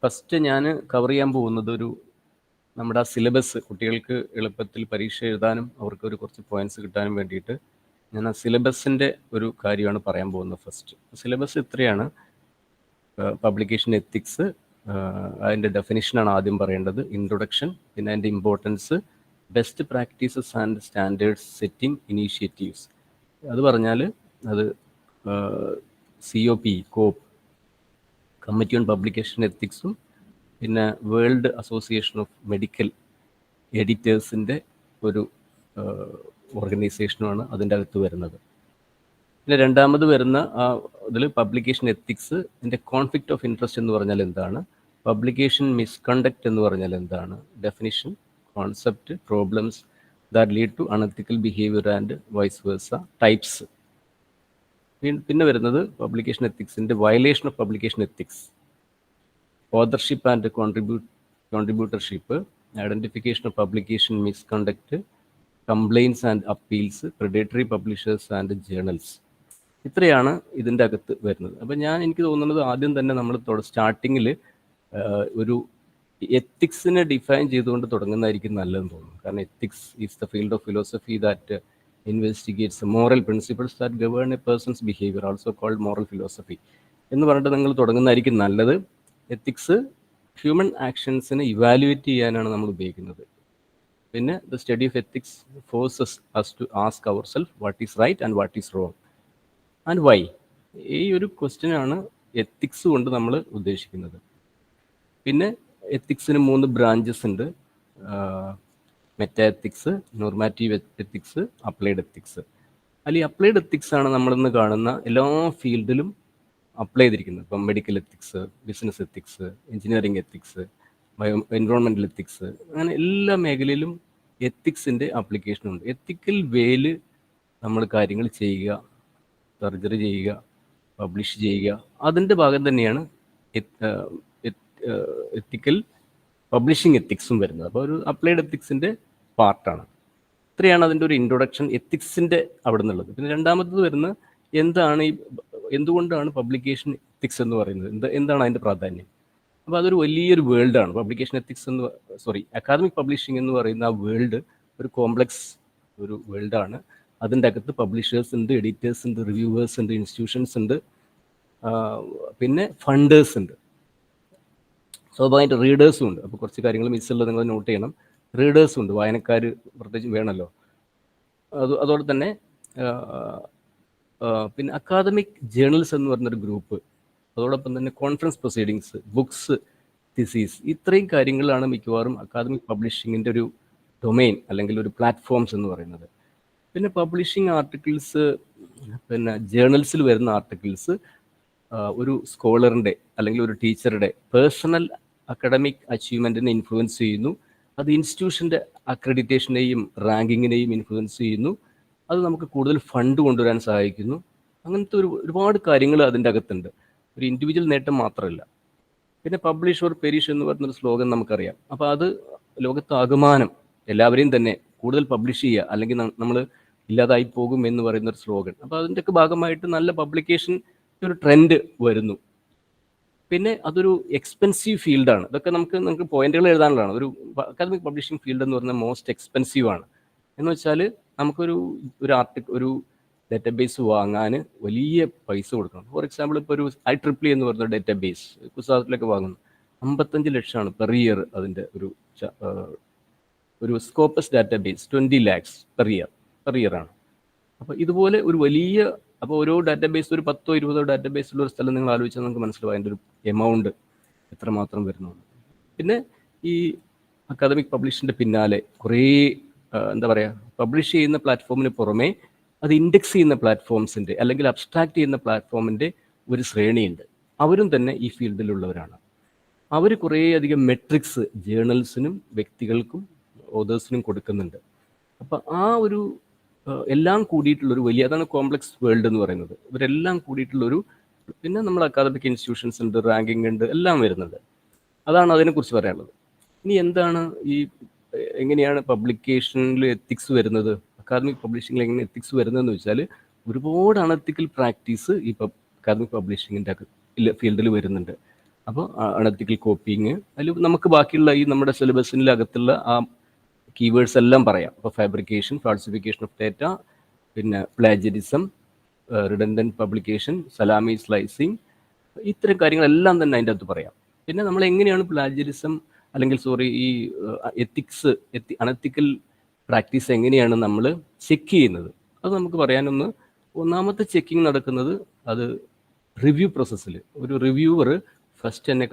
First ഞാൻ cover ചെയ്യാൻ പോകുന്നത് നമ്മുടെ ആ സിലബസ് കുട്ടികൾക്ക് എളുപ്പത്തിൽ പരീക്ഷ എഴുതാനും അവർക്ക് കുറച്ച് പോയിന്റ്സ് കിട്ടാനും വേണ്ടിയിട്ട് ഞാൻ ആ സിലബസിൻ്റെ ഒരു കാര്യമാണ് പറയാൻ പോകുന്നത്. ഫസ്റ്റ് സിലബസ് ഇത്രയാണ്: പബ്ലിക്കേഷൻ എത്തിക്സ്, അതിൻ്റെ ഡെഫിനിഷനാണ് ആദ്യം പറയേണ്ടത്, ഇൻട്രൊഡക്ഷൻ, പിന്നെ അതിൻ്റെ importance, best practices and standards setting initiatives. അത് പറഞ്ഞാൽ അത് COP, കമ്മിറ്റി ഓൺ പബ്ലിക്കേഷൻ എത്തിക്സും, പിന്നെ വേൾഡ് അസോസിയേഷൻ ഓഫ് മെഡിക്കൽ എഡിറ്റേഴ്സിൻ്റെ ഒരു ഓർഗനൈസേഷനുമാണ് അതിൻ്റെ അകത്ത് വരുന്നത്. പിന്നെ രണ്ടാമത് വരുന്ന ഇതിൽ പബ്ലിക്കേഷൻ എത്തിക്സ്, ഇതിൻ്റെ കോൺഫ്ലിക്റ്റ് ഓഫ് ഇൻട്രസ്റ്റ് എന്ന് പറഞ്ഞാൽ എന്താണ്, പബ്ലിക്കേഷൻ മിസ്കണ്ടക്ട് എന്ന് പറഞ്ഞാൽ എന്താണ്, definition, concept, problems that lead to unethical behaviour and vice versa, types. പിന്നെ വരുന്നത് പബ്ലിക്കേഷൻ എത്തിക്സിൻ്റെ violation of publication ethics, authorship and contributorship, identification of publication misconduct, compliance and appeals, predatory publishers and journals. ഇത്രയാണ് ഇതിൻ്റെ അകത്ത് വരുന്നത്. അപ്പം എനിക്ക് തോന്നുന്നത് ആദ്യം തന്നെ നമ്മൾ സ്റ്റാർട്ടിങ്ങിൽ ഒരു എത്തിക്സിനെ ഡിഫൈൻ ചെയ്തുകൊണ്ട് തുടങ്ങുന്നതായിരിക്കും നല്ലതെന്ന് തോന്നുന്നു. കാരണം ethics is the field of philosophy that investigates moral principles that govern a person's behaviour, also called moral philosophy എന്ന് പറഞ്ഞിട്ട് നിങ്ങൾ തുടങ്ങുന്നതായിരിക്കും നല്ലത്. എത്തിക്സ് ഹ്യൂമൻ ആക്ഷൻസിനെ ഇവാലുവേറ്റ് ചെയ്യാനാണ് നമ്മൾ ഉപയോഗിക്കുന്നത്. പിന്നെ the study of ethics forces us to ask our self what is right and what is wrong and why. ഈ ഒരു ക്വസ്റ്റ്യനാണ് എത്തിക്സ് കൊണ്ട് നമ്മൾ ഉദ്ദേശിക്കുന്നത്. പിന്നെ എത്തിക്സിന് 3 ബ്രാഞ്ചസ് ഉണ്ട്: meta ethics, normative ethics, applied ethics. അതിൽ ഈ അപ്ലൈഡ് എത്തിക്സ് ആണ് നമ്മളിന്ന് കാണുന്ന എല്ലാ ഫീൽഡിലും അപ്ലൈ ചെയ്തിരിക്കുന്നത്. ഇപ്പം medical ethics, business ethics, engineering ethics, environmental ethics, അങ്ങനെ എല്ലാ മേഖലയിലും എത്തിക്സിൻ്റെ ആപ്ലിക്കേഷനുണ്ട്. എത്തിക്കൽ വേയിൽ നമ്മൾ കാര്യങ്ങൾ ചെയ്യുക, സർജറി ചെയ്യുക, പബ്ലിഷ് ചെയ്യുക, അതിൻ്റെ ഭാഗം തന്നെയാണ് എത്തിക്കൽ പബ്ലിഷിംഗ് എത്തിക്സും വരുന്നത്. അപ്പോൾ ഒരു അപ്ലൈഡ് എത്തിക്സിൻ്റെ പാർട്ടാണ്. ഇത്രയാണ് അതിൻ്റെ ഒരു ഇൻട്രൊഡക്ഷൻ എത്തിക്സിൻ്റെ അവിടെ നിന്നുള്ളത്. പിന്നെ രണ്ടാമത്തത് വരുന്ന എന്തുകൊണ്ടാണ് പബ്ലിക്കേഷൻ എത്തിക്സ് എന്ന് പറയുന്നത്, എന്താണ് അതിൻ്റെ പ്രാധാന്യം. അപ്പോൾ അതൊരു വലിയൊരു വേൾഡാണ്. പബ്ലിക്കേഷൻ എത്തിക്സ് അക്കാദമിക് പബ്ലിഷിംഗ് എന്ന് പറയുന്ന ആ വേൾഡ് ഒരു കോംപ്ലക്സ് ഒരു വേൾഡാണ്. അതിൻ്റെ അകത്ത് പബ്ലിഷേഴ്സ് ഉണ്ട്, എഡിറ്റേഴ്സ് ഉണ്ട്, റിവ്യൂവേഴ്സ് ഉണ്ട്, ഇൻസ്റ്റിറ്റ്യൂഷൻസ് ഉണ്ട്, പിന്നെ ഫണ്ടേഴ്സ് ഉണ്ട്, സ്വാഭാവികമായിട്ട് റീഡേഴ്സും ഉണ്ട്. അപ്പോൾ കുറച്ച് കാര്യങ്ങൾ മിസ്സുള്ളത് നിങ്ങൾ നോട്ട് ചെയ്യണം. റീഡേഴ്സും ഉണ്ട്, വായനക്കാർ പ്രത്യേകിച്ച് വേണമല്ലോ. അതോടെ തന്നെ പിന്നെ അക്കാദമിക് ജേർണൽസ് എന്ന് പറഞ്ഞൊരു ഗ്രൂപ്പ്, അതോടൊപ്പം തന്നെ കോൺഫറൻസ് പ്രൊസീഡിങ്സ്, ബുക്സ്, തിസീസ്, ഇത്രയും കാര്യങ്ങളാണ് മിക്കവാറും അക്കാദമിക് പബ്ലിഷിങ്ങിൻ്റെ ഒരു ഡൊമെയിൻ അല്ലെങ്കിൽ ഒരു പ്ലാറ്റ്ഫോംസ് എന്ന് പറയുന്നത്. പിന്നെ പബ്ലിഷിംഗ് ആർട്ടിക്കിൾസ്, പിന്നെ ജേർണൽസിൽ വരുന്ന ആർട്ടിക്കിൾസ് ഒരു സ്കോളറിൻ്റെ അല്ലെങ്കിൽ ഒരു ടീച്ചറുടെ പേഴ്സണൽ അക്കാഡമിക് അച്ചീവ്മെൻറ്റിനെ ഇൻഫ്ലുവൻസ് ചെയ്യുന്നു. അത് ഇൻസ്റ്റിറ്റ്യൂഷൻ്റെ അക്രഡിറ്റേഷനെയും റാങ്കിങ്ങിനെയും ഇൻഫ്ലുവൻസ് ചെയ്യുന്നു. അത് നമുക്ക് കൂടുതൽ ഫണ്ട് കൊണ്ടുവരാൻ സഹായിക്കുന്നു. അങ്ങനത്തെ ഒരുപാട് കാര്യങ്ങൾ അതിൻ്റെ അകത്തുണ്ട്. ഒരു ഇൻഡിവിജ്വൽ നേട്ടം മാത്രമല്ല. പിന്നെ പബ്ലിഷ് ഓർ പെരിഷ് എന്ന് പറഞ്ഞൊരു സ്ലോഗൻ നമുക്കറിയാം. അപ്പോൾ അത് ലോകത്താകമാനം എല്ലാവരെയും തന്നെ കൂടുതൽ പബ്ലിഷ് ചെയ്യുക, അല്ലെങ്കിൽ നമ്മൾ ഇല്ലാതായി പോകും എന്ന് പറയുന്നൊരു സ്ലോഗൻ. അപ്പോൾ അതിൻ്റെയൊക്കെ ഭാഗമായിട്ട് നല്ല പബ്ലിക്കേഷൻ ഒരു ട്രെൻഡ് വരുന്നു. പിന്നെ അതൊരു എക്സ്പെൻസീവ് ഫീൽഡാണ്. ഇതൊക്കെ നമുക്ക് പോയിന്റുകൾ എഴുതാനുള്ളതാണ്. ഒരു അക്കാദമിക് പബ്ലിഷിംഗ് ഫീൽഡ് എന്ന് പറഞ്ഞാൽ മോസ്റ്റ് എക്സ്പെൻസീവ് ആണ്. എന്ന് വെച്ചാൽ നമുക്കൊരു ഒരു ഡേറ്റാബേസ് വാങ്ങാൻ വലിയ പൈസ കൊടുക്കണം. ഫോർ എക്സാമ്പിൾ, ഇപ്പോൾ ഒരു IEEE എന്ന് പറയുന്ന ഡേറ്റാബേസ് കുസാത്തിലൊക്കെ വാങ്ങുന്നു 55 ലക്ഷമാണ് പെർ ഇയർ. അതിൻ്റെ ഒരു Scopus database 20 lakhs per year ആണ്. അപ്പോൾ ഇതുപോലെ ഒരു വലിയ, അപ്പോൾ ഓരോ ഡാറ്റാബേസ് ഒരു 10-20 ഡാറ്റാബേസുള്ള ഒരു സ്ഥലം നിങ്ങൾ ആലോചിച്ചാൽ നമുക്ക് മനസ്സിലാവും അതിൻ്റെ ഒരു എമൗണ്ട് എത്രമാത്രം വരുന്നു. പിന്നെ ഈ അക്കാദമിക് പബ്ലിഷിൻ്റെ പിന്നാലെ കുറേ പബ്ലിഷ് ചെയ്യുന്ന പ്ലാറ്റ്ഫോമിന് പുറമെ അത് ഇൻഡെക്സ് ചെയ്യുന്ന പ്ലാറ്റ്ഫോംസിൻ്റെ അല്ലെങ്കിൽ അബ്സ്ട്രാക്ട് ചെയ്യുന്ന പ്ലാറ്റ്ഫോമിൻ്റെ ഒരു ശ്രേണിയുണ്ട്. അവരും തന്നെ ഈ ഫീൽഡിലുള്ളവരാണ്. അവർ കുറേയധികം മെട്രിക്സ് ജേർണൽസിനും വ്യക്തികൾക്കും ഓതേഴ്സിനും കൊടുക്കുന്നുണ്ട്. അപ്പോൾ ആ ഒരു എല്ലാം കൂടിയിട്ടുള്ളൊരു വലിയ, അതാണ് കോംപ്ലക്സ് വേൾഡ് എന്ന് പറയുന്നത്. ഇവരെല്ലാം കൂടിയിട്ടുള്ളൊരു, പിന്നെ നമ്മൾ അക്കാദമിക് ഇൻസ്റ്റിറ്റ്യൂഷൻസ് ഉണ്ട്, റാങ്കിങ് ഉണ്ട്, എല്ലാം വരുന്നുണ്ട്. അതാണ് അതിനെക്കുറിച്ച് പറയാനുള്ളത്. ഇനി എങ്ങനെയാണ് പബ്ലിക്കേഷനിൽ എത്തിക്സ് വരുന്നത്, അക്കാദമിക് പബ്ലിഷിങ്ങിൽ എങ്ങനെ എത്തിക്സ് വരുന്നതെന്ന് വെച്ചാൽ ഒരുപാട് അൺഎത്തിക്കൽ പ്രാക്ടീസ് ഈ അക്കാദമിക് പബ്ലിഷിങ്ങിൻ്റെ ഫീൽഡിൽ വരുന്നുണ്ട്. അപ്പോൾ അണത്തിക്കൽ കോപ്പിങ് അതിൽ നമുക്ക് ബാക്കിയുള്ള ഈ നമ്മുടെ സിലബസിൻ്റെ അകത്തുള്ള ആ കീവേഡ്സ് എല്ലാം പറയാം. അപ്പോൾ ഫാബ്രിക്കേഷൻ, ഫാൾസിഫിക്കേഷൻ ഓഫ് ഡേറ്റ, പിന്നെ പ്ലാജരിസം, റിഡൻഡൻറ്റ് പബ്ലിക്കേഷൻ, സലാമി സ്ലൈസിങ്, ഇത്തരം കാര്യങ്ങളെല്ലാം തന്നെ അതിൻ്റെ അകത്ത് പറയാം. പിന്നെ നമ്മൾ എങ്ങനെയാണ് പ്ലാജരിസം അല്ലെങ്കിൽ ഈ എത്തിക്സ്, അണത്തിക്കൽ പ്രാക്ടീസ് എങ്ങനെയാണ് നമ്മൾ ചെക്ക് ചെയ്യുന്നത്, അത് നമുക്ക് പറയാനൊന്ന്. ഒന്നാമത്തെ ചെക്കിങ് നടക്കുന്നത് അത് റിവ്യൂ പ്രോസസ്സിൽ. ഒരു റിവ്യൂവർ ഫസ്റ്റ് തന്നെ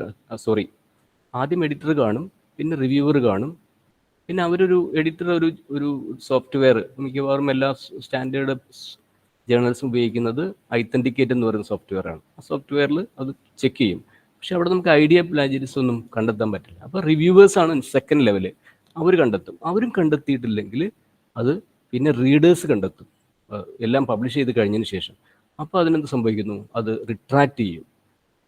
ആദ്യം എഡിറ്റർ കാണും, പിന്നെ റിവ്യൂവർ കാണും, പിന്നെ അവരൊരു എഡിറ്റർ ഒരു സോഫ്റ്റ്വെയർ, മിക്കവാറും എല്ലാ സ്റ്റാൻഡേർഡ് ജേർണൽസും ഉപയോഗിക്കുന്നത് ഐത്തൻറ്റിക്കേറ്റ് എന്ന് പറയുന്ന സോഫ്റ്റ്വെയറാണ്. ആ സോഫ്റ്റ്വെയറിൽ അത് ചെക്ക് ചെയ്യും. പക്ഷെ അവിടെ നമുക്ക് ഐഡിയ പ്ലാജരിസം ഒന്നും കണ്ടെത്താൻ പറ്റില്ല. അപ്പോൾ റിവ്യൂവേഴ്സാണ് സെക്കൻഡ് ലെവല്, അവർ കണ്ടെത്തും. അവരും കണ്ടെത്തിയിട്ടില്ലെങ്കിൽ അത് പിന്നെ റീഡേഴ്സ് കണ്ടെത്തും, എല്ലാം പബ്ലിഷ് ചെയ്ത് കഴിഞ്ഞതിന് ശേഷം. അപ്പോൾ അതിനെന്ത് സംഭവിക്കുന്നു, അത് റിട്രാക്ട് ചെയ്യും.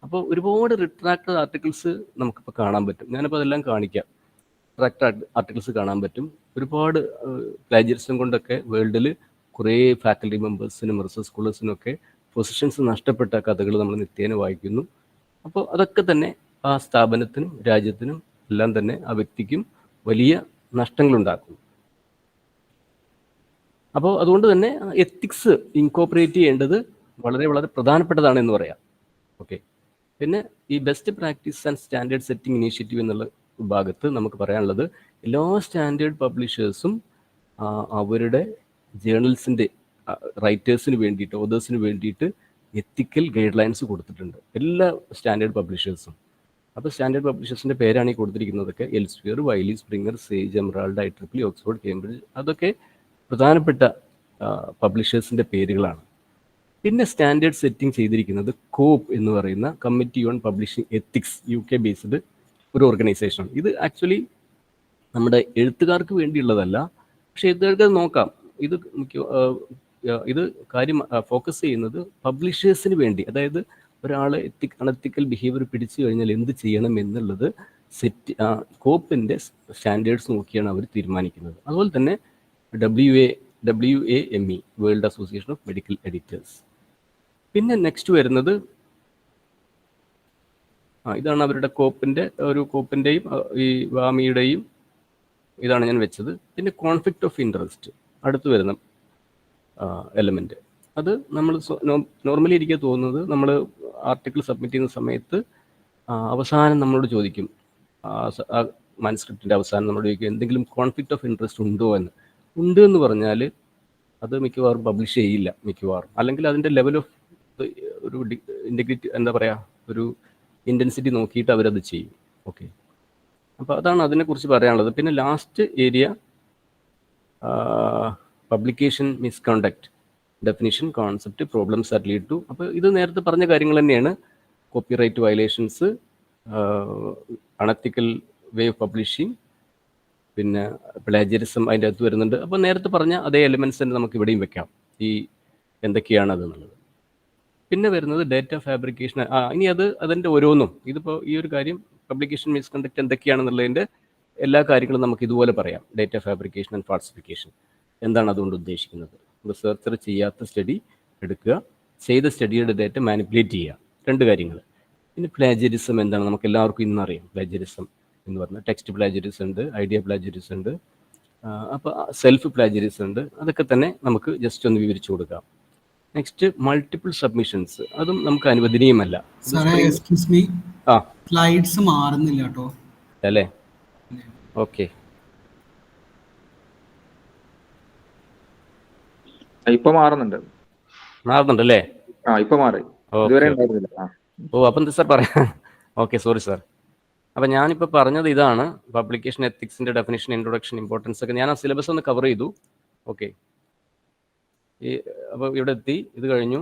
അപ്പോൾ ഒരുപാട് റിട്രാക്റ്റഡ് ആർട്ടിക്കിൾസ് നമുക്കിപ്പോൾ കാണാൻ പറ്റും. ഞാനിപ്പോൾ അതെല്ലാം കാണിക്കാം. റിട്രാക്റ്റഡ് ആർട്ടിക്കിൾസ് കാണാൻ പറ്റും. ഒരുപാട് പ്ലാജരിസം കൊണ്ടൊക്കെ വേൾഡിൽ കുറേ ഫാക്കൽറ്റി മെമ്പേഴ്സിനും റിസർച്ച് സ്കോളേഴ്സിനും ഒക്കെ പൊസിഷൻസ് നഷ്ടപ്പെട്ട കഥകൾ നമ്മൾ നിത്യേന വായിക്കുന്നു. അപ്പോൾ അതൊക്കെ തന്നെ ആ സ്ഥാപനത്തിനും രാജ്യത്തിനും എല്ലാം തന്നെ ആ വ്യക്തിക്കും വലിയ നഷ്ടങ്ങളുണ്ടാക്കും. അപ്പോൾ അതുകൊണ്ട് തന്നെ എത്തിക്സ് ഇൻകോപ്പറേറ്റ് ചെയ്യേണ്ടത് വളരെ വളരെ പ്രധാനപ്പെട്ടതാണെന്ന് പറയാം. ഓക്കെ. പിന്നെ ഈ best practice and standard setting initiative എന്നുള്ള ഭാഗത്ത് നമുക്ക് പറയാനുള്ളത്, എല്ലാ സ്റ്റാൻഡേർഡ് പബ്ലിഷേഴ്സും അവരുടെ ജേർണൽസിൻ്റെ റൈറ്റേഴ്സിന് വേണ്ടിയിട്ട്, ഓതേഴ്സിന് വേണ്ടിയിട്ട് എത്തിക്കൽ ഗൈഡ് ലൈൻസ് കൊടുത്തിട്ടുണ്ട്, എല്ലാ സ്റ്റാൻഡേർഡ് പബ്ലിഷേഴ്സും. അപ്പോൾ സ്റ്റാൻഡേർഡ് പബ്ലിഷേഴ്സിൻ്റെ പേരാണ് ഈ കൊടുത്തിരിക്കുന്നതൊക്കെ. Elsevier, Wiley, Springer, Sage, Emerald, IEEE, Oxford, Cambridge, അതൊക്കെ പ്രധാനപ്പെട്ട പബ്ലിഷേഴ്സിൻ്റെ പേരുകളാണ്. പിന്നെ സ്റ്റാൻഡേർഡ് സെറ്റിംഗ് ചെയ്തിരിക്കുന്നത് കോപ്പ് എന്ന് പറയുന്ന committee on publishing ethics, UK based ഒരു ഓർഗനൈസേഷൻ. ഇത് ആക്ച്വലി നമ്മുടെ എഴുത്തുകാർക്ക് വേണ്ടിയുള്ളതല്ല, പക്ഷേ എഴുത്തുകാർക്ക് അത് നോക്കാം. ഇത് കാര്യം ഫോക്കസ് ചെയ്യുന്നത് പബ്ലിഷേഴ്സിന് വേണ്ടി. അതായത് ഒരാൾ അണത്തിക്കൽ ബിഹേവിയർ പിടിച്ചു കഴിഞ്ഞാൽ എന്ത് ചെയ്യണം എന്നുള്ളത് കോപ്പിൻ്റെ സ്റ്റാൻഡേർഡ്സ് നോക്കിയാണ് അവർ തീരുമാനിക്കുന്നത്. അതുപോലെ തന്നെ WAME, world association of medical editors. പിന്നെ നെക്സ്റ്റ് വരുന്നത് ഇതാണ് അവരുടെ കോപ്പിൻ്റെയും ഈ വാമിയുടെയും ഇതാണ് ഞാൻ വെച്ചത്. പിന്നെ കോൺഫ്ലിക്റ്റ് ഓഫ് ഇൻട്രസ്റ്റ് അടുത്ത് വരുന്ന എലമെൻറ്റ്. അത് നമ്മൾ നോർമലി എനിക്ക് തോന്നുന്നത്, നമ്മൾ ആർട്ടിക്കിൾ സബ്മിറ്റ് ചെയ്യുന്ന സമയത്ത് അവസാനം നമ്മളോട് ചോദിക്കും, മാനുസ്ക്രിപ്റ്റിൻ്റെ അവസാനം നമ്മളോട് ചോദിക്കും എന്തെങ്കിലും കോൺഫ്ലിക്റ്റ് ഓഫ് ഇൻട്രസ്റ്റ് ഉണ്ടോ എന്ന്. ഉണ്ട് എന്ന് പറഞ്ഞാൽ അത് മിക്കവാറും പബ്ലിഷ് ചെയ്യില്ല മിക്കവാറും. അല്ലെങ്കിൽ അതിൻ്റെ ലെവൽ ഓഫ് ഒരു ഇൻറ്റഗ്രിറ്റി, എന്താ പറയുക, ഒരു ഇൻറ്റൻസിറ്റി നോക്കിയിട്ട് അവരത് ചെയ്യും. ഓക്കെ. അപ്പോൾ അതാണ് അതിനെക്കുറിച്ച് പറയാനുള്ളത്. പിന്നെ last area publication misconduct, definition, concept, problems that lead to. അപ്പോൾ ഇത് നേരത്തെ പറഞ്ഞ കാര്യങ്ങൾ തന്നെയാണ്. Copyright violations, unethical way of publishing, പിന്നെ പ്ലാജരിസം അതിൻ്റെ അകത്ത് വരുന്നുണ്ട്. അപ്പോൾ നേരത്തെ പറഞ്ഞ അതേ എലിമെൻറ്റ്സ് തന്നെ നമുക്ക് ഇവിടെയും വെക്കാം, ഈ എന്തൊക്കെയാണ് അതെന്നുള്ളത്. പിന്നെ വരുന്നത് ഡേറ്റ ഫാബ്രിക്കേഷൻ. ഇനി അതിൻ്റെ ഓരോന്നും, ഇതിപ്പോൾ ഈ ഒരു കാര്യം പബ്ലിക്കേഷൻ മിസ്കണ്ടക്ട് എന്തൊക്കെയാണെന്നുള്ളതിൻ്റെ എല്ലാ കാര്യങ്ങളും നമുക്ക് ഇതുപോലെ പറയാം. ഡേറ്റ ഫാബ്രിക്കേഷൻ ആൻഡ് ഫാൾസിഫിക്കേഷൻ എന്താണ് അതുകൊണ്ട് ഉദ്ദേശിക്കുന്നത്. റിസർച്ചർ ചെയ്യാത്ത സ്റ്റഡി എടുക്കുക, ചെയ്ത സ്റ്റഡിയുടെ ഡേറ്റ മാനിപ്പുലേറ്റ് ചെയ്യുക, രണ്ട് കാര്യങ്ങൾ. പിന്നെ പ്ലാജരിസം എന്താണ്, നമുക്ക് എല്ലാവർക്കും ഇന്നറിയാം. പ്ലാജരിസം എന്ന് പറഞ്ഞാൽ ടെക്സ്റ്റ് പ്ലാജരിസം ഉണ്ട്, ഐഡിയ പ്ലാജരിസം ഉണ്ട്, അപ്പോൾ സെൽഫ് പ്ലാജരിസം ഉണ്ട്. അതൊക്കെ തന്നെ നമുക്ക് ജസ്റ്റ് ഒന്ന് വിവരിച്ചു കൊടുക്കാം. നെക്സ്റ്റ് മൾട്ടിപ്പിൾ സബ്മിഷൻസ്, അതും നമുക്ക് അനുവദനീയമല്ല. സ്ലൈഡ്സ് മാറുന്നില്ല കേട്ടോ അല്ലേ? ഓക്കെ, ഇപ്പൊ മാറുന്നുണ്ടല്ലേ? ഇപ്പൊ മാറി. അപ്പം എന്താ സാർ പറയാം? Okay, sorry sir. അപ്പം ഞാനിപ്പോൾ പറഞ്ഞത് ഇതാണ്, പബ്ലിക്കേഷൻ എത്തിക്സിൻ്റെ ഡെഫിനിഷൻ, ഇൻട്രൊഡക്ഷൻ, ഇമ്പോർട്ടൻസ് ഒക്കെ ഞാൻ ആ സിലബസ് ഒന്ന് കവർ ചെയ്തു. ഓക്കെ, അപ്പോൾ ഇവിടെ എത്തി, ഇത് കഴിഞ്ഞു.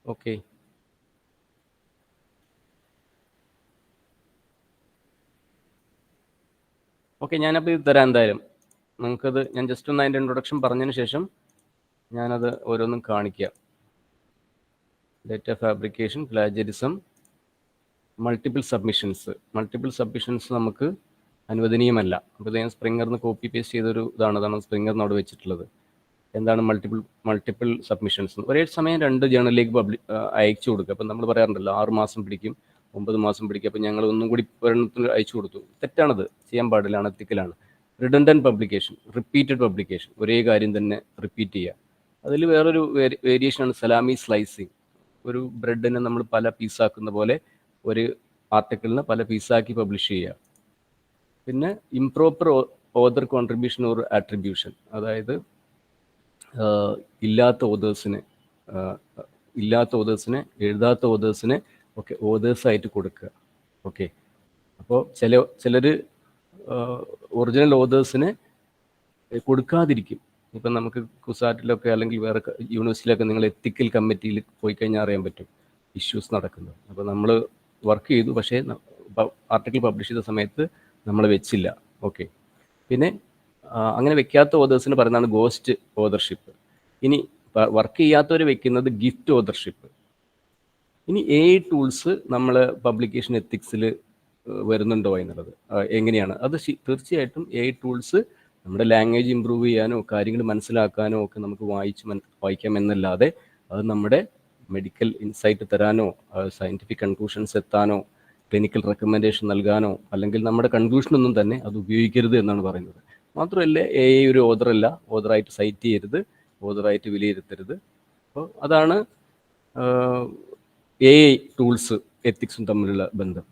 ഓക്കെ, ഞാനപ്പോൾ ഇത് തരാം എന്തായാലും. നിങ്ങൾക്കത് ഞാൻ ജസ്റ്റ് ഒന്ന് അതിൻ്റെ ഇൻട്രൊഡക്ഷൻ പറഞ്ഞതിന് ശേഷം ഞാനത് ഓരോന്നും കാണിക്കാം. ഡേറ്റ ഫാബ്രിക്കേഷൻ, പ്ലാജരിസം, മൾട്ടിപ്പിൾ സബ്മിഷൻസ് നമുക്ക് അനുവദനീയമല്ല. അപ്പോൾ ഇത് ഞാൻ സ്പ്രിംഗറിന് കോപ്പി പേസ്റ്റ് ചെയ്തൊരു അതാണ് സ്പ്രിംഗറിന് അവിടെ വെച്ചിട്ടുള്ളത്. എന്താണ് മൾട്ടിപ്പിൾ സബ്മിഷൻസ്. ഒരേ സമയം 2 ജേണലിലേക്ക് അയച്ചു കൊടുക്കുക. അപ്പം നമ്മൾ പറയാറുണ്ടല്ലോ 6 മാസം പിടിക്കും, 9 മാസം പിടിക്കും. അപ്പം ഞങ്ങൾ ഒന്നും കൂടി ഒരെണ്ണത്തിന് അയച്ചു കൊടുത്തു. തെറ്റാണത്, ചെയ്യാൻ പാടില്ല, അണത്തിക്കലാണ്. റിഡൻഡൻറ്റ് പബ്ലിക്കേഷൻ, റിപ്പീറ്റഡ് പബ്ലിക്കേഷൻ, ഒരേ കാര്യം തന്നെ റിപ്പീറ്റ് ചെയ്യുക. അതിൽ വേറൊരു വേരിയേഷനാണ് സലാമി സ്ലൈസിങ്. ഒരു ബ്രെഡിനെ നമ്മൾ പല പീസാക്കുന്ന പോലെ ഒരു ആർട്ടിക്കിളിനെ പല പീസാക്കി പബ്ലിഷ് ചെയ്യുക. പിന്നെ improper author contribution or attribution, അതായത് ഇല്ലാത്ത ഓതേഴ്സിനെ എഴുതാത്ത ഓതേഴ്സിനെ ഒക്കെ ഓതേഴ്സായിട്ട് കൊടുക്കുക. ഓക്കെ, അപ്പോൾ ചിലർ ഒറിജിനൽ ഓതേഴ്സിനെ കൊടുക്കാതിരിക്കും. ഇപ്പം നമുക്ക് കുസാറ്റിലൊക്കെ അല്ലെങ്കിൽ വേറെ യൂണിവേഴ്സിറ്റിയിലൊക്കെ നിങ്ങൾ എത്തിക്കൽ കമ്മിറ്റിയിൽ പോയി കഴിഞ്ഞാൽ അറിയാൻ പറ്റും ഇഷ്യൂസ് നടക്കുന്നത്. അപ്പോൾ നമ്മൾ വർക്ക് ചെയ്തു, പക്ഷേ ആർട്ടിക്കിൾ പബ്ലിഷ് ചെയ്ത സമയത്ത് നമ്മൾ വെച്ചില്ല. ഓക്കെ, പിന്നെ അങ്ങനെ വെക്കാത്ത ഓതേഴ്സിന് പറയുന്നതാണ് ഗോസ്റ്റ് ഓതർഷിപ്പ്. ഇനി വർക്ക് ചെയ്യാത്തവർ വെക്കുന്നത് ഗിഫ്റ്റ് ഓതർഷിപ്പ്. ഇനി AI ടൂൾസ് നമ്മൾ പബ്ലിക്കേഷൻ എത്തിക്സിൽ വരുന്നുണ്ടോ എന്നുള്ളത് എങ്ങനെയാണ്? അത് തീർച്ചയായിട്ടും AI ടൂൾസ് നമ്മുടെ ലാംഗ്വേജ് ഇമ്പ്രൂവ് ചെയ്യാനോ കാര്യങ്ങൾ മനസ്സിലാക്കാനോ ഒക്കെ നമുക്ക് വായിക്കാമെന്നല്ലാതെ അത് നമ്മുടെ മെഡിക്കൽ ഇൻസൈറ്റ് തരാനോ സയൻറ്റിഫിക് കൺക്ലൂഷൻസ് എത്താനോ ക്ലിനിക്കൽ റെക്കമെൻഡേഷൻ നൽകാനോ അല്ലെങ്കിൽ നമ്മുടെ കൺക്ലൂഷനൊന്നും തന്നെ അത് ഉപയോഗിക്കരുത് എന്നാണ് പറയുന്നത്. മാത്രമല്ല AI ഒരു ഓതറല്ല, ഓതറായിട്ട് സൈറ്റ് ചെയ്യരുത്, ഓതറായിട്ട് വിലയിരുത്തരുത്. അപ്പോൾ അതാണ് AI ടൂൾസ് എത്തിക്സും തമ്മിലുള്ള ബന്ധം.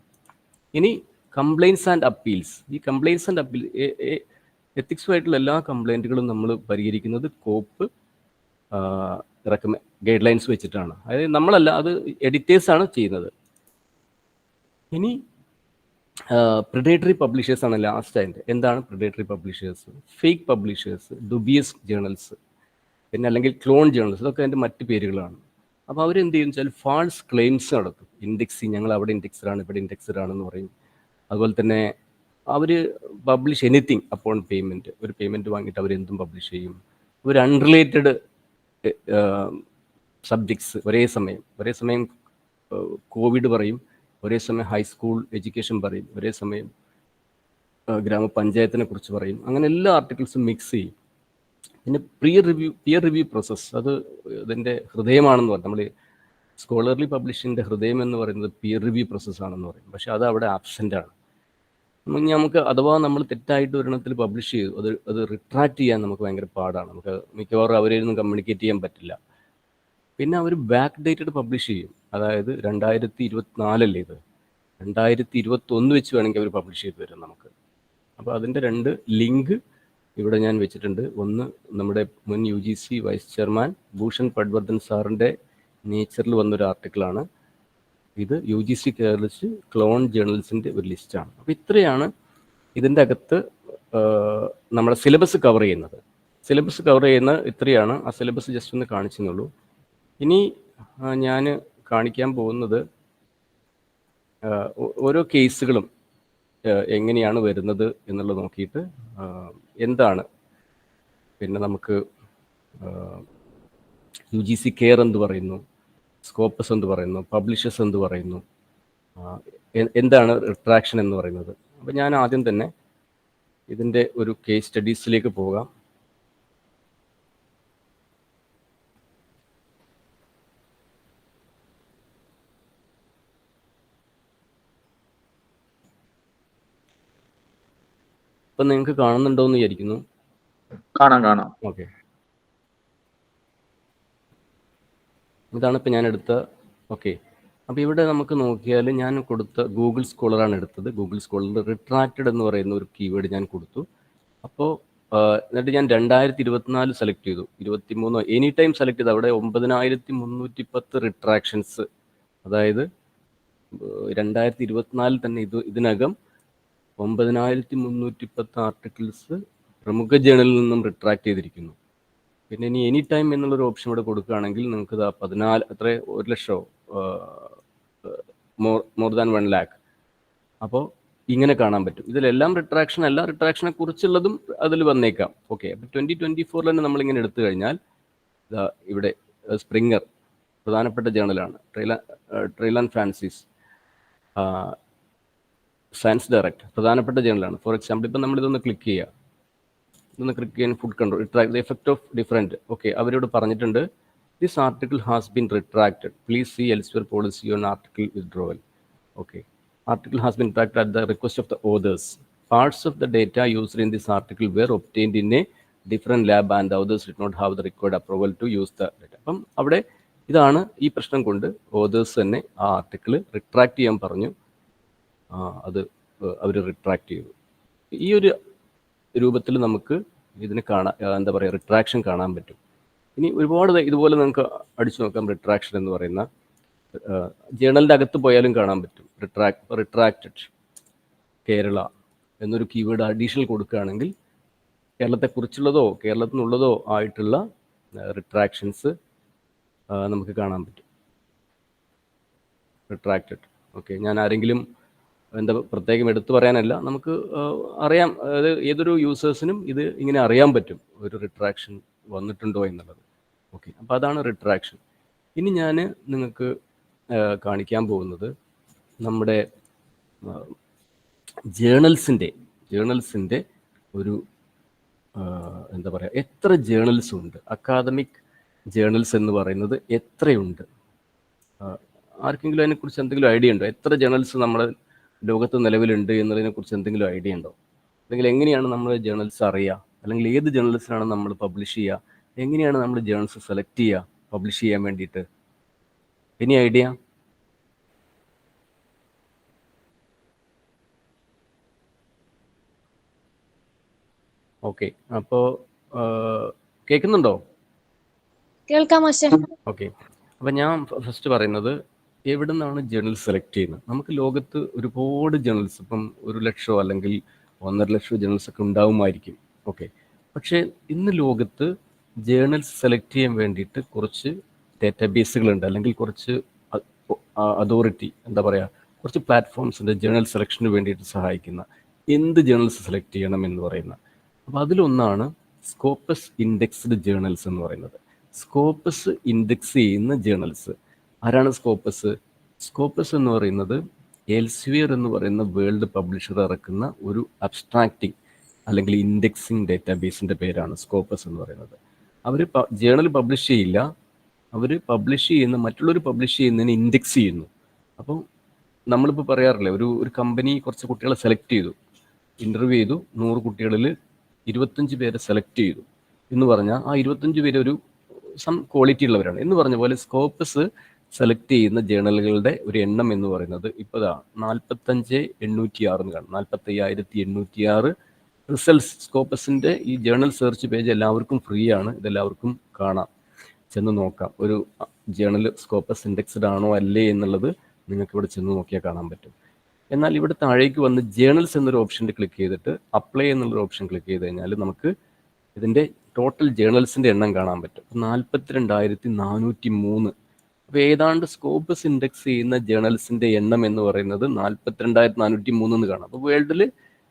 ഇനി കംപ്ലയിൻസ് ആൻഡ് അപ്പീൽസ്. ഈ കംപ്ലയിൻസ് ആൻഡ് അപ്പീൽ എത്തിക്സുമായിട്ടുള്ള എല്ലാ കംപ്ലയിൻറ്റുകളും നമ്മൾ പരിഹരിക്കുന്നത് കോപ്പ് ഗൈഡ് ലൈൻസ് വെച്ചിട്ടാണ്. അതായത് നമ്മളല്ല, അത് എഡിറ്റേഴ്സാണ് ചെയ്യുന്നത്. ഇനി പ്രിഡേറ്ററി പബ്ലിഷേഴ്സ് ആണ് ലാസ്റ്റ് അതിൻ്റെ. എന്താണ് predatory publishers? Fake publishers, dubious journals, പിന്നെ അല്ലെങ്കിൽ ക്ലോൺ ജേണൽസ്, ഇതൊക്കെ അതിൻ്റെ മറ്റ് പേരുകളാണ്. അപ്പോൾ അവരെന്ത് ചെയ്യും വെച്ചാൽ ഫാൾസ് ക്ലെയിംസ് നടത്തും. ഇൻഡെക്സിങ്, ഞങ്ങൾ അവിടെ ഇൻഡെക്സറാണ്, ഇവിടെ ഇൻഡെക്സറാണെന്ന് പറയും. അതുപോലെ തന്നെ അവർ പബ്ലിഷ് എനിത്തിങ് അപ്പോൺ പേയ്മെൻറ്റ്. ഒരു പേയ്മെൻറ്റ് വാങ്ങിയിട്ട് അവരെന്തും പബ്ലിഷ് ചെയ്യും. ഒരു അൺറിലേറ്റഡ് സബ്ജക്ട്സ് ഒരേ സമയം കോവിഡ് പറയും, ഒരേ സമയം ഹൈസ്കൂൾ എഡ്യൂക്കേഷൻ പറയും, ഒരേ സമയം ഗ്രാമപഞ്ചായത്തിനെ കുറിച്ച് പറയും. അങ്ങനെ എല്ലാ ആർട്ടിക്കിൾസും മിക്സ് ചെയ്യും. പിന്നെ പിയർ റിവ്യൂ പ്രോസസ്സ്, അത് ഇതിൻ്റെ ഹൃദയമാണെന്ന് പറയും. നമ്മൾ സ്കോളർലി പബ്ലിഷിങ്ങിൻ്റെ ഹൃദയം എന്ന് പറയുന്നത് പിയർ റിവ്യൂ പ്രോസസ്സാണെന്ന് പറയും. പക്ഷേ അത് അവിടെ ആബ്സെൻ്റാണ്. നമുക്ക് അഥവാ നമ്മൾ തെറ്റായിട്ട് ഒരെണ്ണത്തിൽ പബ്ലിഷ് ചെയ്തു, അത് റിട്രാക്ട് ചെയ്യാൻ നമുക്ക് ഭയങ്കര പാടാണ്. നമുക്ക് മിക്കവാറും അവരെയൊന്നും കമ്മ്യൂണിക്കേറ്റ് ചെയ്യാൻ പറ്റില്ല. പിന്നെ അവർ ബാക്ക് ഡേറ്റഡ് പബ്ലിഷ് ചെയ്യും. അതായത് 2024 ഇത്, 2021 വെച്ച് വേണമെങ്കിൽ അവർ പബ്ലിഷ് ചെയ്ത് തരും നമുക്ക്. അപ്പോൾ അതിൻ്റെ 2 ലിങ്ക് ഇവിടെ ഞാൻ വെച്ചിട്ടുണ്ട്. ഒന്ന് നമ്മുടെ മുൻ UGC vice chairman Bhushan Patwardhan സാറിൻ്റെ നേച്ചറിൽ വന്നൊരു ആർട്ടിക്കിളാണ്. ഇത് UGC കേരളിച്ച് ക്ലോൺ ജേർണൽസിൻ്റെ ഒരു ലിസ്റ്റാണ്. അപ്പോൾ ഇത്രയാണ് ഇതിൻ്റെ അകത്ത് നമ്മുടെ സിലബസ് കവർ ചെയ്യുന്നത്. ഇത്രയാണ്. ആ സിലബസ് ജസ്റ്റ് ഒന്ന് കാണിച്ചെന്നുള്ളൂ. ഇനി ഞാൻ കാണിക്കാൻ പോകുന്നത് ഓരോ കേസുകളും എങ്ങനെയാണ് വരുന്നത് എന്നുള്ളത് നോക്കിയിട്ട് എന്താണ് പിന്നെ നമുക്ക് UGC കെയർ എന്ത് പറയുന്നു, സ്കോപ്പസ് എന്ത് പറയുന്നു, പബ്ലിഷേഴ്സ് എന്ത് പറയുന്നു, എന്താണ് റിട്രാക്ഷൻ എന്ന് പറയുന്നത്. അപ്പോൾ ഞാൻ ആദ്യം തന്നെ ഇതിൻ്റെ ഒരു കേസ് സ്റ്റഡീസിലേക്ക് പോകാം. ഇപ്പം നിങ്ങൾക്ക് കാണുന്നുണ്ടോ എന്ന് വിചാരിക്കുന്നു. കാണാം. ഓക്കെ, ഇതാണ് ഇപ്പം ഞാൻ എടുത്ത. ഓക്കെ, അപ്പോൾ ഇവിടെ നമുക്ക് നോക്കിയാൽ ഞാൻ കൊടുത്ത ഗൂഗിൾ സ്കോളറാണ് എടുത്തത്. ഗൂഗിൾ സ്കോളറിൽ റിട്രാക്റ്റഡ് എന്ന് പറയുന്ന ഒരു കീവേഡ് ഞാൻ കൊടുത്തു. അപ്പോൾ എന്നിട്ട് ഞാൻ 2024 സെലക്ട് ചെയ്തു, 23 എനി ടൈം സെലക്ട് ചെയ്തു. അവിടെ 9310 റിട്രാക്ഷൻസ്, അതായത് 2024 തന്നെ ഇതിനകം 9310 ആർട്ടിക്കിൾസ് പ്രമുഖ ജേണലിൽ നിന്നും റിട്രാക്ട് ചെയ്തിരിക്കുന്നു. പിന്നെ ഇനി എനി ടൈം എന്നുള്ളൊരു ഓപ്ഷൻ ഇവിടെ കൊടുക്കുകയാണെങ്കിൽ നിങ്ങൾക്ക് 1 ലക്ഷം മോർ ദാൻ 1 lakh. അപ്പോൾ ഇങ്ങനെ കാണാൻ പറ്റും. ഇതിലെല്ലാം റിട്രാക്ഷൻ അല്ല, റിട്രാക്ഷനെ കുറിച്ചുള്ളതും അതിൽ വന്നേക്കാം. ഓക്കെ, അപ്പോൾ 2024 തന്നെ നമ്മളിങ്ങനെ എടുത്തു കഴിഞ്ഞാൽ ഇവിടെ സ്പ്രിംഗർ പ്രധാനപ്പെട്ട ജേണലാണ്, ട്രെയിലൻ ഫ്രാൻസിസ്, സയൻസ് ഡയറക്റ്റ് പ്രധാനപ്പെട്ട ജേണലാണ്. ഫോർ എക്സാമ്പിൾ ഇപ്പം നമ്മളിതൊന്ന് ക്ലിക്ക് ചെയ്യുക, food control retract the effect of different. Okay, അവരോട് പറഞ്ഞിട്ടുണ്ട് this article has been retracted, please see Elsevier policy on article withdrawal. Okay, article has been retracted at the request of the authors. Parts of the data used in this article were obtained in a different lab and the authors did not have the required approval to use the data. അപ്പം അവിടെ ഇതാണ് ഈ പ്രശ്നം കൊണ്ട് authors തന്നെ ആ article retract ചെയ്യാൻ പറഞ്ഞു. അത് അവർ റിട്രാക്ട് ചെയ്തു. ഈ ഒരു രൂപത്തിൽ നമുക്ക് ഇതിന് എന്താ പറയുക, റിട്രാക്ഷൻ കാണാൻ പറ്റും. ഇനി ഒരുപാട് ഇതുപോലെ നമുക്ക് അടിച്ചു നോക്കാം. റിട്രാക്ഷൻ എന്ന് പറയുന്ന ജേണലിൻ്റെ അകത്ത് പോയാലും കാണാൻ പറ്റും. റിട്രാക്റ്റഡ് കേരള എന്നൊരു കീവേഡ് അഡീഷണൽ കൊടുക്കുകയാണെങ്കിൽ കേരളത്തെക്കുറിച്ചുള്ളതോ കേരളത്തിൽ നിന്നുള്ളതോ ആയിട്ടുള്ള റിട്രാക്ഷൻസ് നമുക്ക് കാണാൻ പറ്റും. റിട്രാക്റ്റഡ്. ഓക്കെ, ഞാൻ ആരെങ്കിലും എന്താ പ്രത്യേകം എടുത്തു പറയാനല്ല, നമുക്ക് അറിയാം. അതായത് ഏതൊരു യൂസേഴ്സിനും ഇത് ഇങ്ങനെ അറിയാൻ പറ്റും ഒരു റിട്രാക്ഷൻ വന്നിട്ടുണ്ടോ എന്നുള്ളത്. ഓക്കെ, അപ്പോൾ അതാണ് റിട്രാക്ഷൻ. ഇനി ഞാൻ നിങ്ങൾക്ക് കാണിക്കാൻ പോകുന്നത് നമ്മുടെ ജേണൽസിൻ്റെ ഒരു എന്താ പറയുക, എത്ര ജേണൽസ് ഉണ്ട്, അക്കാദമിക് ജേണൽസ് എന്ന് പറയുന്നത് എത്രയുണ്ട്. ആർക്കെങ്കിലും അതിനെക്കുറിച്ച് എന്തെങ്കിലും ഐഡിയ ഉണ്ടോ? എത്ര ജേണൽസ് നമ്മുടെ ലോകത്ത് നിലവിലുണ്ട് എന്നതിനെക്കുറിച്ച് എന്തെങ്കിലും ഐഡിയ ഉണ്ടോ? അല്ലെങ്കിൽ എങ്ങനെയാണ് നമ്മൾ ജേണൽസ് അറിയുക, അല്ലെങ്കിൽ ഏത് ജേണൽസിനാണ് നമ്മൾ പബ്ലിഷ് ചെയ്യുക, എങ്ങനെയാണ് നമ്മൾ ജേണൽസ് സെലക്ട് ചെയ്യുക പബ്ലിഷ് ചെയ്യാൻ വേണ്ടിയിട്ട്? Any idea? ഓക്കെ, അപ്പോൾ കേൾക്കുന്നുണ്ടോ? കേൾക്കാം മാസ്റ്റർ. ഓക്കെ, അപ്പം ഞാൻ ഫസ്റ്റ് പറയുന്നത് എവിടെ നിന്നാണ് ജേണൽ സെലക്ട് ചെയ്യുന്നത്. നമുക്ക് ലോകത്ത് ഒരുപാട് ജേണൽസ്, ഇപ്പം 1,00,000 അല്ലെങ്കിൽ 1,50,000 ജേണൽസ് ഒക്കെ ഉണ്ടാവുമായിരിക്കും. ഓക്കെ, പക്ഷേ ഇന്ന് ലോകത്ത് ജേണൽസ് സെലക്ട് ചെയ്യാൻ വേണ്ടിയിട്ട് കുറച്ച് ഡേറ്റാബേസുകളുണ്ട്, അല്ലെങ്കിൽ കുറച്ച് അതോറിറ്റി എന്താ പറയുക, കുറച്ച് പ്ലാറ്റ്ഫോംസിൻ്റെ ജേണൽ സെലക്ഷന് വേണ്ടിയിട്ട് സഹായിക്കുന്ന എന്ത് ജേണൽസ് സെലക്ട് ചെയ്യണം എന്ന് പറയുന്ന. അപ്പോൾ അതിലൊന്നാണ് സ്കോപ്പസ് ഇൻഡെക്സ്ഡ് ജേണൽസ് എന്ന് പറയുന്നത്. സ്കോപ്പസ് ഇൻഡെക്സ് ചെയ്യുന്ന ജേണൽസ് ആരാണ്? സ്കോപ്പസ് എന്ന് പറയുന്നത് എൽസ്വിയർ എന്ന് പറയുന്ന വേൾഡ് പബ്ലിഷർ ഇറക്കുന്ന ഒരു അബ്സ്ട്രാക്റ്റിംഗ് അല്ലെങ്കിൽ ഇൻഡെക്സിങ് ഡേറ്റാബേസിൻ്റെ പേരാണ് സ്കോപ്പസ് എന്ന് പറയുന്നത്. അവർ ജേണൽ പബ്ലിഷ് ചെയ്യില്ല, അവർ പബ്ലിഷ് ചെയ്യുന്ന മറ്റുള്ളവർ പബ്ലിഷ് ചെയ്യുന്നതിന് ഇൻഡെക്സ് ചെയ്യുന്നു. അപ്പം നമ്മളിപ്പോൾ പറയാറില്ലേ, ഒരു കമ്പനി കുറച്ച് കുട്ടികളെ സെലക്ട് ചെയ്തു, ഇൻ്റർവ്യൂ ചെയ്തു, 100 കുട്ടികളിൽ 25 പേരെ സെലക്ട് ചെയ്തു എന്ന് പറഞ്ഞാൽ ആ 25 പേര് ഒരു ക്വാളിറ്റി ഉള്ളവരാണ് എന്ന് പറഞ്ഞ പോലെ സ്കോപ്പസ് സെലക്ട് ചെയ്യുന്ന ജേണലുകളുടെ ഒരു എണ്ണം എന്ന് പറയുന്നത് ഇപ്പോൾ 45,806 എന്ന് കാണും. 45,806 റിസൾട്ട്സ്. സ്കോപ്പസിൻ്റെ ഈ ജേണൽ സെർച്ച് പേജ് എല്ലാവർക്കും ഫ്രീ ആണ്, ഇതെല്ലാവർക്കും കാണാം, ചെന്ന് നോക്കാം. ഒരു ജേണൽ സ്കോപ്പസ് ഇൻഡെക്സ്ഡ് ആണോ അല്ലേ എന്നുള്ളത് നിങ്ങൾക്ക് ഇവിടെ ചെന്ന് നോക്കിയാൽ കാണാൻ പറ്റും. എന്നാൽ ഇവിടെ താഴേക്ക് വന്ന് ജേണൽസ് എന്നൊരു ഓപ്ഷനിൽ ക്ലിക്ക് ചെയ്തിട്ട് അപ്ലൈ എന്നുള്ളൊരു ഓപ്ഷൻ ക്ലിക്ക് ചെയ്ത് കഴിഞ്ഞാൽ നമുക്ക് ഇതിൻ്റെ ടോട്ടൽ ജേണൽസിൻ്റെ എണ്ണം കാണാൻ പറ്റും. 42,403. അപ്പോൾ ഏതാണ്ട് സ്കോപ്പസ് ഇൻഡെക്സ് ചെയ്യുന്ന ജേണൽസിൻ്റെ എണ്ണം എന്ന് പറയുന്നത് 42,403 എന്ന് കാണാം. അപ്പോൾ വേൾഡിൽ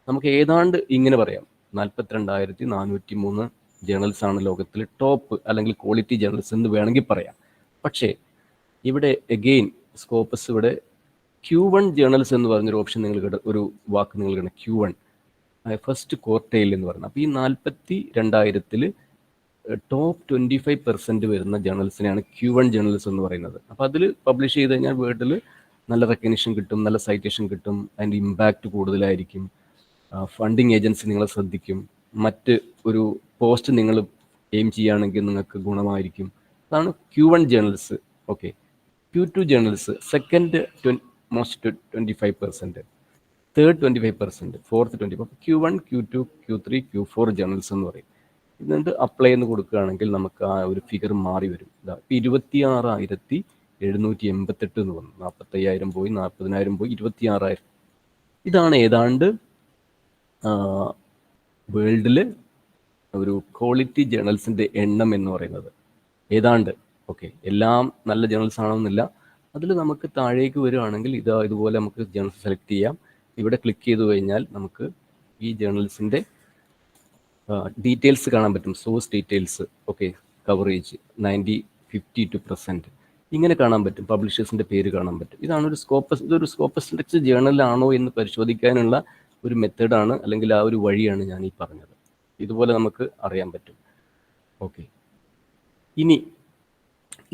നമുക്ക് ഏതാണ്ട് ഇങ്ങനെ പറയാം, 42,403 ജേണൽസ് ആണ് ലോകത്തിൽ ടോപ്പ് അല്ലെങ്കിൽ ക്വാളിറ്റി ജേണൽസ് എന്ന് വേണമെങ്കിൽ പറയാം. പക്ഷേ ഇവിടെ എഗെയിൻ സ്കോപ്പസ് ഇവിടെ Q1 ജേണൽസ് എന്ന് പറഞ്ഞൊരു ഓപ്ഷൻ ഒരു വാക്ക് നിങ്ങൾ കിടണം. Q1 ഫസ്റ്റ് ക്വാർട്ടൈൽ എന്ന് പറയുന്നത്. അപ്പോൾ ഈ 42,000 ടോപ്പ് 25% വരുന്ന ജേണൽസിനെയാണ് Q1 ജേണൽസ് എന്ന് പറയുന്നത്. അപ്പോൾ അതിൽ പബ്ലിഷ് ചെയ്ത് കഴിഞ്ഞാൽ വേൾഡിൽ നല്ല റെക്കഗ്നിഷൻ കിട്ടും, നല്ല സൈറ്റേഷൻ കിട്ടും, അതിൻ്റെ ഇമ്പാക്റ്റ് കൂടുതലായിരിക്കും, ഫണ്ടിങ് ഏജൻസി നിങ്ങളെ ശ്രദ്ധിക്കും, മറ്റ് ഒരു പോസ്റ്റ് നിങ്ങൾ എയിം ചെയ്യുകയാണെങ്കിൽ നിങ്ങൾക്ക് ഗുണമായിരിക്കും. അതാണ് Q1 journals. Okay, Q2 journals second most 25%, third 25%, fourth 20%. അപ്പോൾ Q1, Q2, Q3, Q4 journals എന്ന് പറയും. എന്നിട്ട് അപ്ലൈ എന്ന് കൊടുക്കുകയാണെങ്കിൽ നമുക്ക് ആ ഒരു ഫിഗർ മാറി വരും. ഇപ്പോൾ 26,788 എന്ന് വന്നു. 45,000 പോയി, 40,000 പോയി, 26,000. ഇതാണ് ഏതാണ്ട് വേൾഡിൽ ഒരു ക്വാളിറ്റി ജേണൽസിൻ്റെ എണ്ണം എന്ന് പറയുന്നത്. ഏതാണ്ട്. ഓക്കെ, എല്ലാം നല്ല ജേണൽസ് ആണെന്നില്ല. അതിൽ നമുക്ക് താഴേക്ക് വരികയാണെങ്കിൽ ഇതുപോലെ നമുക്ക് ജേണൽസ് സെലക്ട് ചെയ്യാം. ഇവിടെ ക്ലിക്ക് ചെയ്ത് കഴിഞ്ഞാൽ നമുക്ക് ഈ ജേണൽസിൻ്റെ ഡീറ്റെയിൽസ് കാണാൻ പറ്റും. സോഴ്സ് ഡീറ്റെയിൽസ്, ഓക്കെ, കവറേജ് 52% ഇങ്ങനെ കാണാൻ പറ്റും. പബ്ലിഷേഴ്സിൻ്റെ പേര് കാണാൻ പറ്റും. ഇതൊരു സ്കോപ്പസ് ഇൻഡെക്സ് ജേണലാണോ എന്ന് പരിശോധിക്കാനുള്ള ഒരു മെത്തേഡാണ്, അല്ലെങ്കിൽ ആ ഒരു വഴിയാണ് ഞാൻ ഈ പറഞ്ഞത്. ഇതുപോലെ നമുക്ക് അറിയാൻ പറ്റും. ഓക്കെ, ഇനി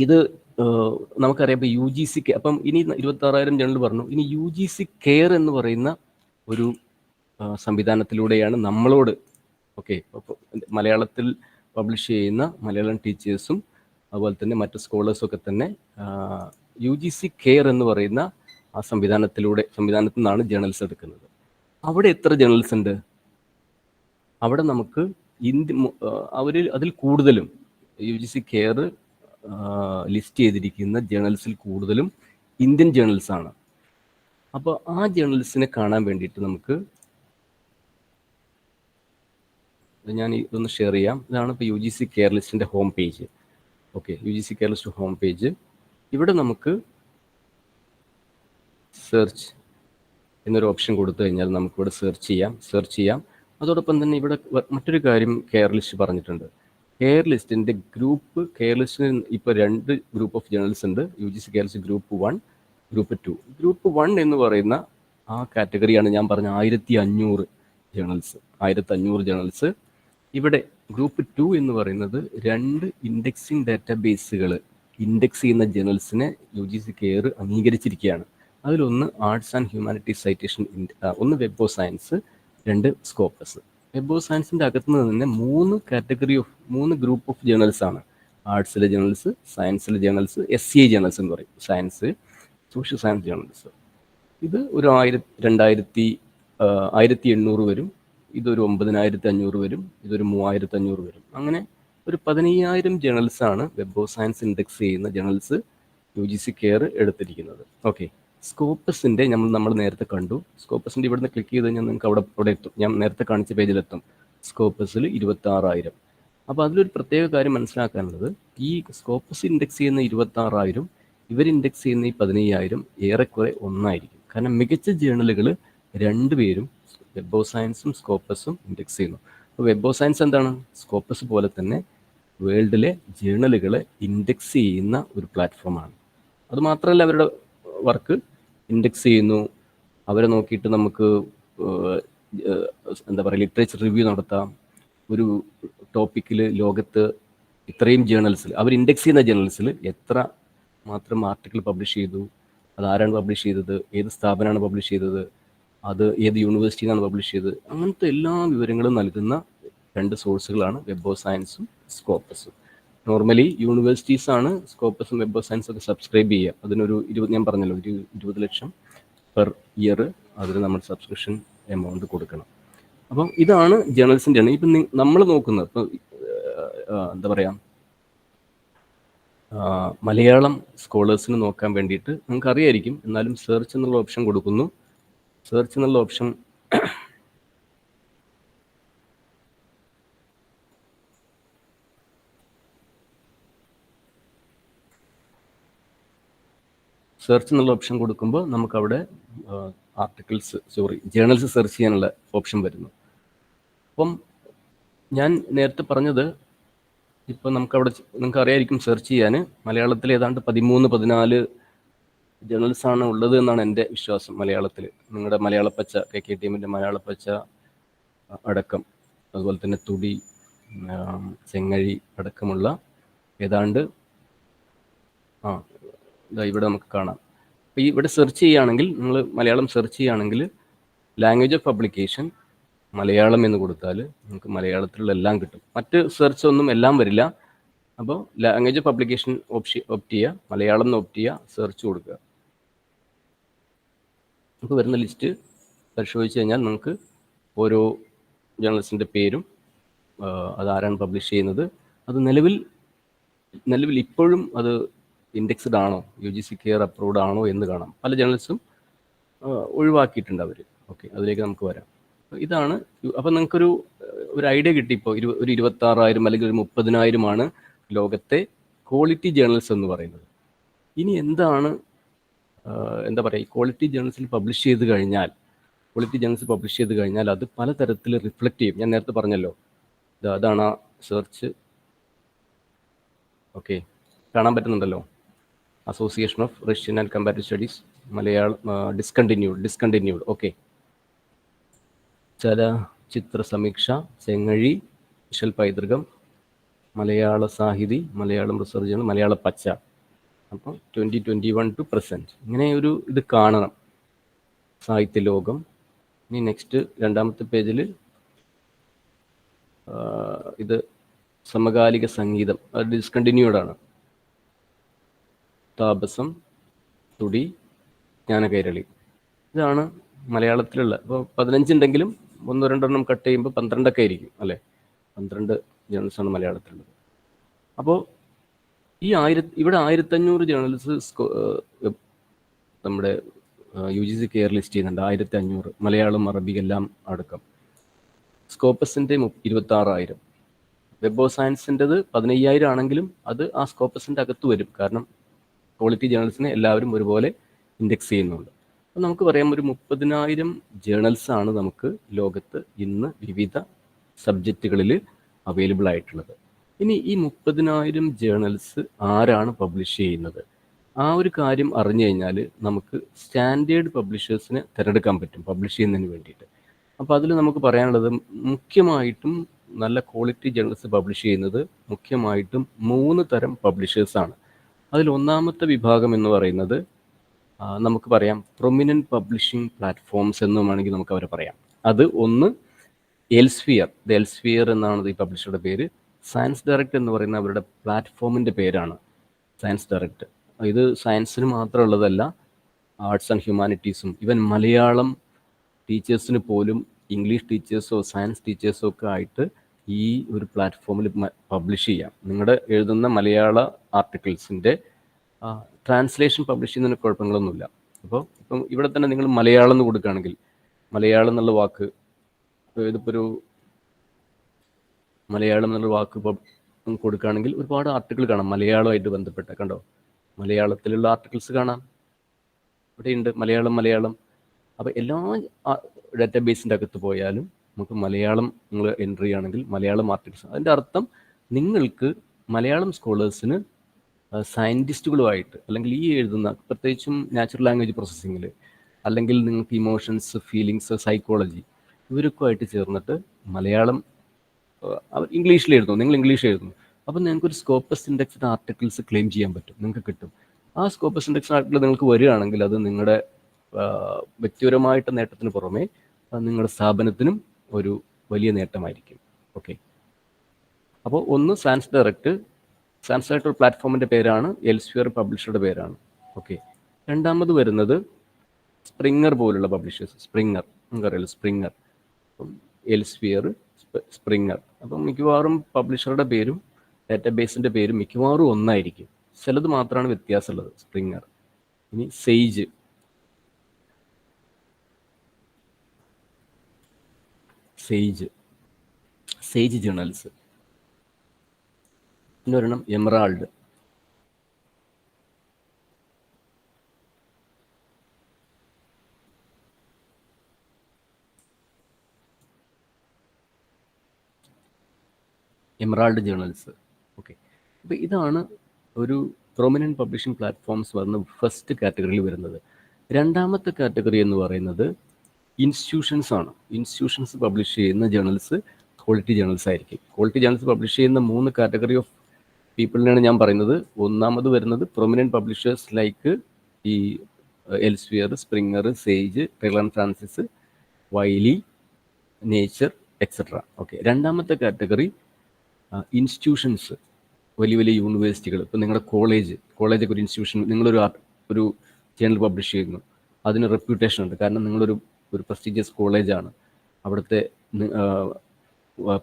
ഇത് നമുക്കറിയാം. ഇപ്പോൾ യു ജി സി അപ്പം ഇനി 26,000 ജേണൽ പറഞ്ഞു. ഇനി യു ജി സി കെയർ എന്ന് പറയുന്ന ഒരു സംവിധാനത്തിലൂടെയാണ് നമ്മളോട്, ഓക്കെ, മലയാളത്തിൽ പബ്ലിഷ് ചെയ്യുന്ന മലയാളം ടീച്ചേഴ്സും അതുപോലെ തന്നെ മറ്റ് സ്കോളേഴ്സും ഒക്കെ തന്നെ യു ജി സി കെയർ എന്ന് പറയുന്ന ആ സംവിധാനത്തിൽ നിന്നാണ് ജേണൽസ് എടുക്കുന്നത്. അവിടെ എത്ര ജേണൽസ് ഉണ്ട്? അവിടെ നമുക്ക് അതിൽ കൂടുതലും U G C care list ചെയ്തിരിക്കുന്ന ജേണൽസിൽ കൂടുതലും ഇന്ത്യൻ ജേണൽസ് ആണ്. അപ്പോൾ ആ ജേണൽസിനെ കാണാൻ വേണ്ടിയിട്ട് നമുക്ക് ഞാൻ ഇതൊന്ന് ഷെയർ ചെയ്യാം. ഇതാണ് ഇപ്പോൾ യു ജി സി കെയർ ലിസ്റ്റിൻ്റെ home page. Okay, U G C care list home page. ഇവിടെ നമുക്ക് സെർച്ച് എന്നൊരു ഓപ്ഷൻ കൊടുത്തു കഴിഞ്ഞാൽ നമുക്കിവിടെ സെർച്ച് ചെയ്യാം. അതോടൊപ്പം തന്നെ ഇവിടെ മറ്റൊരു കാര്യം കെയർ ലിസ്റ്റ് പറഞ്ഞിട്ടുണ്ട്. കെയർ ലിസ്റ്റിൻ്റെ കെയർ ലിസ്റ്റിന് ഇപ്പോൾ 2 ഗ്രൂപ്പ് ഓഫ് ജേണൽസ് ഉണ്ട്. U G C care list group 1, group 2. Group 1 എന്ന് പറയുന്ന ആ കാറ്റഗറിയാണ് ഞാൻ പറഞ്ഞ 1500 ജേണൽസ്. ഇവിടെ ഗ്രൂപ്പ് 2 എന്ന് പറയുന്നത് 2 ഇൻഡെക്സിങ് ഡാറ്റാബേസുകൾ ഇൻഡെക്സ് ചെയ്യുന്ന ജേണൽസിനെ യു ജി സി കെയർ അംഗീകരിച്ചിരിക്കുകയാണ്. അതിലൊന്ന് ആർട്സ് ആൻഡ് ഹ്യൂമാനിറ്റീസ് സൈറ്റേഷൻ, ഒന്ന് web of science, 2 Scopus. Web of സയൻസിൻ്റെ അകത്ത് നിന്ന് തന്നെ 3 ഗ്രൂപ്പ് ഓഫ് ജേണൽസ് ആണ്. ആർട്സിലെ ജേണൽസ്, സയൻസിലെ ജേണൽസ്, SCI ജേണൽസ് എന്ന് പറയും, സയൻസ് സോഷ്യൽ സയൻസ് ജേണൽസ്. ഇത് ഒരു 1800 വരും, ഇതൊരു 9500 വരും, ഇതൊരു 3500 വരും. അങ്ങനെ ഒരു 15,000 ജേണൽസാണ് വെബ് ഓഫ് സയൻസ് ഇൻഡെക്സ് ചെയ്യുന്ന journals U G C care എടുത്തിരിക്കുന്നത്. ഓക്കെ, സ്കോപ്പസിൻ്റെ നമ്മൾ നേരത്തെ കണ്ടു. സ്കോപ്പസിൻ്റെ ഇവിടുന്ന് ക്ലിക്ക് ചെയ്ത് കഴിഞ്ഞാൽ നിങ്ങൾക്ക് അവിടെ എത്തും. ഞാൻ നേരത്തെ കാണിച്ച പേജിലെത്തും. സ്കോപ്പസിൽ 26,000. അപ്പോൾ അതിലൊരു പ്രത്യേക കാര്യം മനസ്സിലാക്കാനുള്ളത്, ഈ സ്കോപ്പസ് ഇൻഡെക്സ് ചെയ്യുന്ന 26,000 ഇവർ ഇൻഡെക്സ് ചെയ്യുന്ന ഈ 15,000 ഏറെക്കുറെ ഒന്നായിരിക്കും. കാരണം മികച്ച ജേണലുകൾ 2 പേരും വെബ് ഓഫ് സയൻസും സ്കോപ്പസും ഇൻഡെക്സ് ചെയ്യുന്നു. അപ്പോൾ വെബ് ഓഫ് സയൻസ് എന്താണ്? സ്കോപ്പസ് പോലെ തന്നെ വേൾഡിലെ ജേണലുകളെ ഇൻഡെക്സ് ചെയ്യുന്ന ഒരു പ്ലാറ്റ്ഫോമാണ്. അതുമാത്രമല്ല, അവരുടെ വർക്ക് ഇൻഡെക്സ് ചെയ്യുന്നു. അവരെ നോക്കിയിട്ട് നമുക്ക് എന്താ പറയുക, ലിറ്ററേച്ചർ റിവ്യൂ നടത്താം. ഒരു ടോപ്പിക്കിൽ ലോകത്ത് ഇത്രയും ജേണൽസിൽ, അവർ ഇൻഡെക്സ് ചെയ്യുന്ന ജേണൽസിൽ എത്ര മാത്രം ആർട്ടിക്കിൾ പബ്ലിഷ് ചെയ്തു, അതാരാണ് പബ്ലിഷ് ചെയ്തത്, ഏത് സ്ഥാപനമാണ് പബ്ലിഷ് ചെയ്തത്, അത് ഏത് യൂണിവേഴ്സിറ്റിയിൽ നിന്നാണ് പബ്ലിഷ് ചെയ്തത്, അങ്ങനത്തെ എല്ലാ വിവരങ്ങളും നൽകുന്ന 2 സോഴ്സുകളാണ് വെബ് ഓഫ് സയൻസും സ്കോപ്പസും. നോർമലി യൂണിവേഴ്സിറ്റീസാണ് സ്കോപ്പസും വെബ് ഓഫ് സയൻസും ഒക്കെ സബ്സ്ക്രൈബ് ചെയ്യുക. അതിനൊരു ഞാൻ പറഞ്ഞല്ലോ, ഒരു 20 ലക്ഷം പെർ ഇയർ അതിന് നമ്മൾ സബ്സ്ക്രിപ്ഷൻ എമൗണ്ട് കൊടുക്കണം. അപ്പം ഇതാണ് ജേണൽസിൻ്റെ ആണ്. ഇപ്പം നമ്മൾ നോക്കുന്നത്, ഇപ്പം എന്താ പറയുക, മലയാളം സ്കോളേഴ്സിന് നോക്കാൻ വേണ്ടിയിട്ട് നമുക്കറിയായിരിക്കും. എന്നാലും സെർച്ച് എന്നുള്ള ഓപ്ഷൻ കൊടുക്കുന്നു. സെർച്ച് എന്നുള്ള ഓപ്ഷൻ കൊടുക്കുമ്പോൾ നമുക്കവിടെ ജേണൽസ് സെർച്ച് ചെയ്യാനുള്ള ഓപ്ഷൻ വരുന്നു. അപ്പം ഞാൻ നേരത്തെ പറഞ്ഞത്, ഇപ്പോൾ നമുക്കവിടെ നിങ്ങൾക്ക് അറിയായിരിക്കും സെർച്ച് ചെയ്യാൻ മലയാളത്തിൽ ഏതാണ്ട് 13-14 ജേണൽസാണ് ഉള്ളത് എന്നാണ് എൻ്റെ വിശ്വാസം. മലയാളത്തിൽ നിങ്ങളുടെ മലയാളപ്പച്ച, KK മലയാളപ്പച്ച അടക്കം, അതുപോലെ തന്നെ തുടി, ചെങ്ങഴി അടക്കമുള്ള ഏതാണ്ട് ഇവിടെ നമുക്ക് കാണാം. അപ്പോൾ ഇവിടെ സെർച്ച് ചെയ്യുകയാണെങ്കിൽ, നിങ്ങൾ മലയാളം സെർച്ച് ചെയ്യുകയാണെങ്കിൽ ലാംഗ്വേജ് ഓഫ് പബ്ലിക്കേഷൻ മലയാളം എന്ന് കൊടുത്താൽ നമുക്ക് മലയാളത്തിലുള്ള എല്ലാം കിട്ടും. മറ്റ് സെർച്ച് ഒന്നും എല്ലാം വരില്ല. അപ്പോൾ ലാംഗ്വേജ് ഓഫ് പബ്ലിക്കേഷൻ ഓപ്റ്റ് ചെയ്യുക, മലയാളം എന്ന് ഓപ്റ്റ് ചെയ്യുക, സെർച്ച് കൊടുക്കുക. നമുക്ക് വരുന്ന ലിസ്റ്റ് പരിശോധിച്ച് കഴിഞ്ഞാൽ നമുക്ക് ഓരോ ജേണൽസിൻ്റെ പേരും അതാരാണ് പബ്ലിഷ് ചെയ്യുന്നത്, അത് നിലവിൽ ഇപ്പോഴും അത് ഇൻഡെക്സ്ഡ് ആണോ, UGC കെയർ അപ്രൂവ്ഡ് ആണോ എന്ന് കാണാം. പല ജേണൽസും ഒഴിവാക്കിയിട്ടുണ്ട് അവർ. ഓക്കെ, അതിലേക്ക് നമുക്ക് വരാം. ഇതാണ്. അപ്പം നിങ്ങൾക്കൊരു ഐഡിയ കിട്ടി. ഇപ്പോൾ ഒരു 26,000 അല്ലെങ്കിൽ ഒരു 30,000 ലോകത്തെ ക്വാളിറ്റി ജേണൽസ് എന്ന് പറയുന്നത്. ഇനി എന്താണ് എന്താ പറയുക, ഈ ക്വാളിറ്റി ജേണൽസിൽ പബ്ലിഷ് ചെയ്ത് കഴിഞ്ഞാൽ അത് പലതരത്തിൽ റിഫ്ലക്റ്റ് ചെയ്യും. ഞാൻ നേരത്തെ പറഞ്ഞല്ലോ, അതാണ് ആ സെർച്ച്. ഓക്കെ, കാണാൻ പറ്റുന്നുണ്ടല്ലോ. Association of Russian and comparative studies Malayalam discontinued. Okay, Chalachitra Sameeksha, Chengazhi, special പൈതൃകം, മലയാള സാഹിതി, മലയാളം റിസർച്ച് ജേണൽ, മലയാള പച്ച. അപ്പം 2021 ടു പ്രസൻറ്റ് ഇങ്ങനെ ഒരു ഇത് കാണണം. സാഹിത്യ ലോകം. ഇനി നെക്സ്റ്റ് രണ്ടാമത്തെ പേജിൽ ഇത് സമകാലിക സംഗീതം, അത് ഡിസ്കണ്ടിന്യൂഡ് ആണ്. താപസം, തുടി, ജ്ഞാനകൈരളി, ഇതാണ് മലയാളത്തിലുള്ള. ഇപ്പോൾ 15 ഉണ്ടെങ്കിലും 1-2 കട്ട് ചെയ്യുമ്പോൾ 12 ആയിരിക്കും അല്ലേ. 12 ജേണൽസാണ് മലയാളത്തിലുള്ളത്. അപ്പോൾ ഈ ഇവിടെ 1500 ജേണൽസ് നമ്മുടെ UGC കെയർ ലിസ്റ്റ് ചെയ്യുന്നുണ്ട്. 1500 മലയാളം, അറബി എല്ലാം അടക്കം. സ്കോപ്പസിൻ്റെ 26,000. വെബ് ഓഫ് സയൻസിൻ്റെത് 15,000 ആണെങ്കിലും അത് ആ സ്കോപ്പസിൻ്റെ അകത്ത് വരും. കാരണം ക്വാളിറ്റി ജേണൽസിനെ എല്ലാവരും ഒരുപോലെ ഇൻഡെക്സ് ചെയ്യുന്നുണ്ട്. അപ്പോൾ നമുക്ക് പറയാം ഒരു 30,000 ജേണൽസാണ് നമുക്ക് ലോകത്ത് ഇന്ന് വിവിധ സബ്ജക്റ്റുകളിൽ അവൈലബിൾ ആയിട്ടുള്ളത്. ഇനി ഈ 30,000 ജേണൽസ് ആരാണ് പബ്ലിഷ് ചെയ്യുന്നത്? ആ ഒരു കാര്യം അറിഞ്ഞു കഴിഞ്ഞാൽ നമുക്ക് സ്റ്റാൻഡേർഡ് പബ്ലിഷേഴ്സിനെ തിരഞ്ഞെടുക്കാൻ പറ്റും പബ്ലിഷ് ചെയ്യുന്നതിന് വേണ്ടിയിട്ട്. അപ്പോൾ അതിൽ നമുക്ക് പറയാനുള്ളത് മുഖ്യമായിട്ടും നല്ല ക്വാളിറ്റി ജേണൽസ് പബ്ലിഷ് ചെയ്യുന്നത് മുഖ്യമായിട്ടും 3 തരം പബ്ലിഷേഴ്സാണ്. അതിൽ ഒന്നാമത്തെ വിഭാഗം എന്ന് പറയുന്നത് നമുക്ക് പറയാം പ്രൊമിനൻറ്റ് പബ്ലിഷിംഗ് പ്ലാറ്റ്ഫോംസ് എന്നും വേണമെങ്കിൽ നമുക്ക് അവരെ പറയാം. അത് ഒന്ന് എൽസ്ഫിയർ, എൽസ്ഫിയർ എന്നാണ് ഈ പബ്ലിഷറുടെ പേര്. സയൻസ് ഡയറക്റ്റ് എന്ന് പറയുന്ന അവരുടെ പ്ലാറ്റ്ഫോമിൻ്റെ പേരാണ് സയൻസ് ഡയറക്റ്റ്. ഇത് സയൻസിന് മാത്രമുള്ളതല്ല, ആർട്സ് ആൻഡ് ഹ്യൂമാനിറ്റീസും ഈവൻ മലയാളം ടീച്ചേഴ്സിന് പോലും ഇംഗ്ലീഷ് ടീച്ചേഴ്സോ സയൻസ് ടീച്ചേഴ്സോ ഒക്കെ ആയിട്ട് ഈ ഒരു പ്ലാറ്റ്ഫോമിൽ പബ്ലിഷ് ചെയ്യാം. നിങ്ങളുടെ എഴുതുന്ന മലയാള ആർട്ടിക്കിൾസിൻ്റെ ട്രാൻസ്ലേഷൻ പബ്ലിഷ് ചെയ്യുന്നതിന് കുഴപ്പങ്ങളൊന്നുമില്ല. അപ്പോൾ ഇപ്പം ഇവിടെ തന്നെ നിങ്ങൾ മലയാളം എന്ന് കൊടുക്കുകയാണെങ്കിൽ, മലയാളം എന്നുള്ള വാക്ക്, ഇതിപ്പോൾ ഒരു മലയാളം എന്നുള്ള വാക്ക് കൊടുക്കുകയാണെങ്കിൽ ഒരുപാട് ആർട്ടിക്കിൾ കാണാം മലയാളമായിട്ട് ബന്ധപ്പെട്ട. കണ്ടോ, മലയാളത്തിലുള്ള ആർട്ടിക്കിൾസ് കാണാം, ഇവിടെയുണ്ട് മലയാളം. അപ്പോൾ എല്ലാ ഡാറ്റാബേസിൻ്റെ അകത്ത് പോയാലും നമുക്ക് മലയാളം നിങ്ങൾ എൻട്രി ആണെങ്കിൽ മലയാളം ആർട്ടിക്കിൾസ്. അതിൻ്റെ അർത്ഥം നിങ്ങൾക്ക് മലയാളം സ്കോളേഴ്സിന് സയൻറ്റിസ്റ്റുകളുമായിട്ട്, അല്ലെങ്കിൽ ഈ എഴുതുന്ന പ്രത്യേകിച്ചും നാച്ചുറൽ ലാംഗ്വേജ് പ്രോസസ്സിങ്ങിൽ, അല്ലെങ്കിൽ നിങ്ങൾക്ക് ഇമോഷൻസ്, ഫീലിങ്സ്, സൈക്കോളജി, ഇവരൊക്കെ ആയിട്ട് ചേർന്നിട്ട് മലയാളം ഇംഗ്ലീഷിൽ എഴുതുന്നു, നിങ്ങൾ ഇംഗ്ലീഷ് എഴുതുന്നു. അപ്പം നിങ്ങൾക്കൊരു സ്കോപ്പസ് ഇൻഡെക്സ്ഡ് ആർട്ടിക്കിൾസ് ക്ലെയിം ചെയ്യാൻ പറ്റും, നിങ്ങൾക്ക് കിട്ടും. ആ സ്കോപ്പസ് ഇൻഡെക്സ്ഡ് ആർട്ടിക്കിൾ നിങ്ങൾക്ക് വരികയാണെങ്കിൽ അത് നിങ്ങളുടെ വ്യക്തിപരമായിട്ട് നേട്ടത്തിന് പുറമെ നിങ്ങളുടെ സ്ഥാപനത്തിനും ഒരു വലിയ നേട്ടമായിരിക്കും. ഓക്കെ, അപ്പോൾ ഒന്ന് സയൻസ് ഡയറക്റ്റ് പ്ലാറ്റ്ഫോമിൻ്റെ പേരാണ്, എൽസ്ഫിയർ പബ്ലിഷറുടെ പേരാണ്. ഓക്കെ, രണ്ടാമത് വരുന്നത് സ്പ്രിങ്ങർ പോലുള്ള പബ്ലിഷേഴ്സ്. സ്പ്രിങ്ങർ നിങ്ങൾക്കറിയാലോ, സ്പ്രിങ്ങർ, എൽസ്ഫിയർ, സ്പ്രിങ്ങർ. അപ്പം മിക്കവാറും പബ്ലിഷറുടെ പേരും ഡാറ്റാബേസിൻ്റെ പേരും മിക്കവാറും ഒന്നായിരിക്കും, ചിലത് മാത്രമാണ് വ്യത്യാസമുള്ളത്. സ്പ്രിങ്ങർ. ഇനി സെയ്ജ് ജേണൽസ്. പിന്നെ ഒരെണ്ണം എമറാൾഡ്. ജേണൽസ്. ഓക്കെ, അപ്പോൾ ഇതാണ് ഒരു പ്രൊമിനൻറ്റ് പബ്ലിഷിംഗ് പ്ലാറ്റ്ഫോംസ് വന്ന ഫസ്റ്റ് കാറ്റഗറിയിൽ വരുന്നത്. രണ്ടാമത്തെ കാറ്റഗറി എന്ന് പറയുന്നത് ഇൻസ്റ്റിറ്റ്യൂഷൻസ് ആണ്. ഇൻസ്റ്റിറ്റ്യൂഷൻസ് പബ്ലിഷ് ചെയ്യുന്ന ജേണൽസ് ക്വാളിറ്റി ജേണൽസ് ആയിരിക്കും. ക്വാളിറ്റി ജേണൽസ് പബ്ലിഷ് ചെയ്യുന്ന 3 കാറ്റഗറി ഓഫ് പീപ്പിളിനെയാണ് ഞാൻ പറയുന്നത്. ഒന്നാമത് വരുന്നത് പ്രൊമിനൻറ്റ് പബ്ലിഷേഴ്സ് ലൈക്ക് ഈ എൽസ്ഫിയർ, സ്പ്രിങ്ങർ, സെയ്ജ്, റിലൻ Francis, Wiley, Nature, et cetera. Okay, രണ്ടാമത്തെ കാറ്റഗറി ഇൻസ്റ്റിറ്റ്യൂഷൻസ്, വലിയ വലിയ യൂണിവേഴ്സിറ്റികൾ. ഇപ്പോൾ നിങ്ങളുടെ കോളേജൊക്കെ ഒരു ഇൻസ്റ്റിറ്റ്യൂഷൻ, നിങ്ങളൊരു ജേണൽ പബ്ലിഷ് ചെയ്യുന്നു, അതിന് റെപ്യൂട്ടേഷൻ ഉണ്ട്. കാരണം നിങ്ങളൊരു പ്രസ്റ്റീജിയസ് കോളേജാണ്, അവിടുത്തെ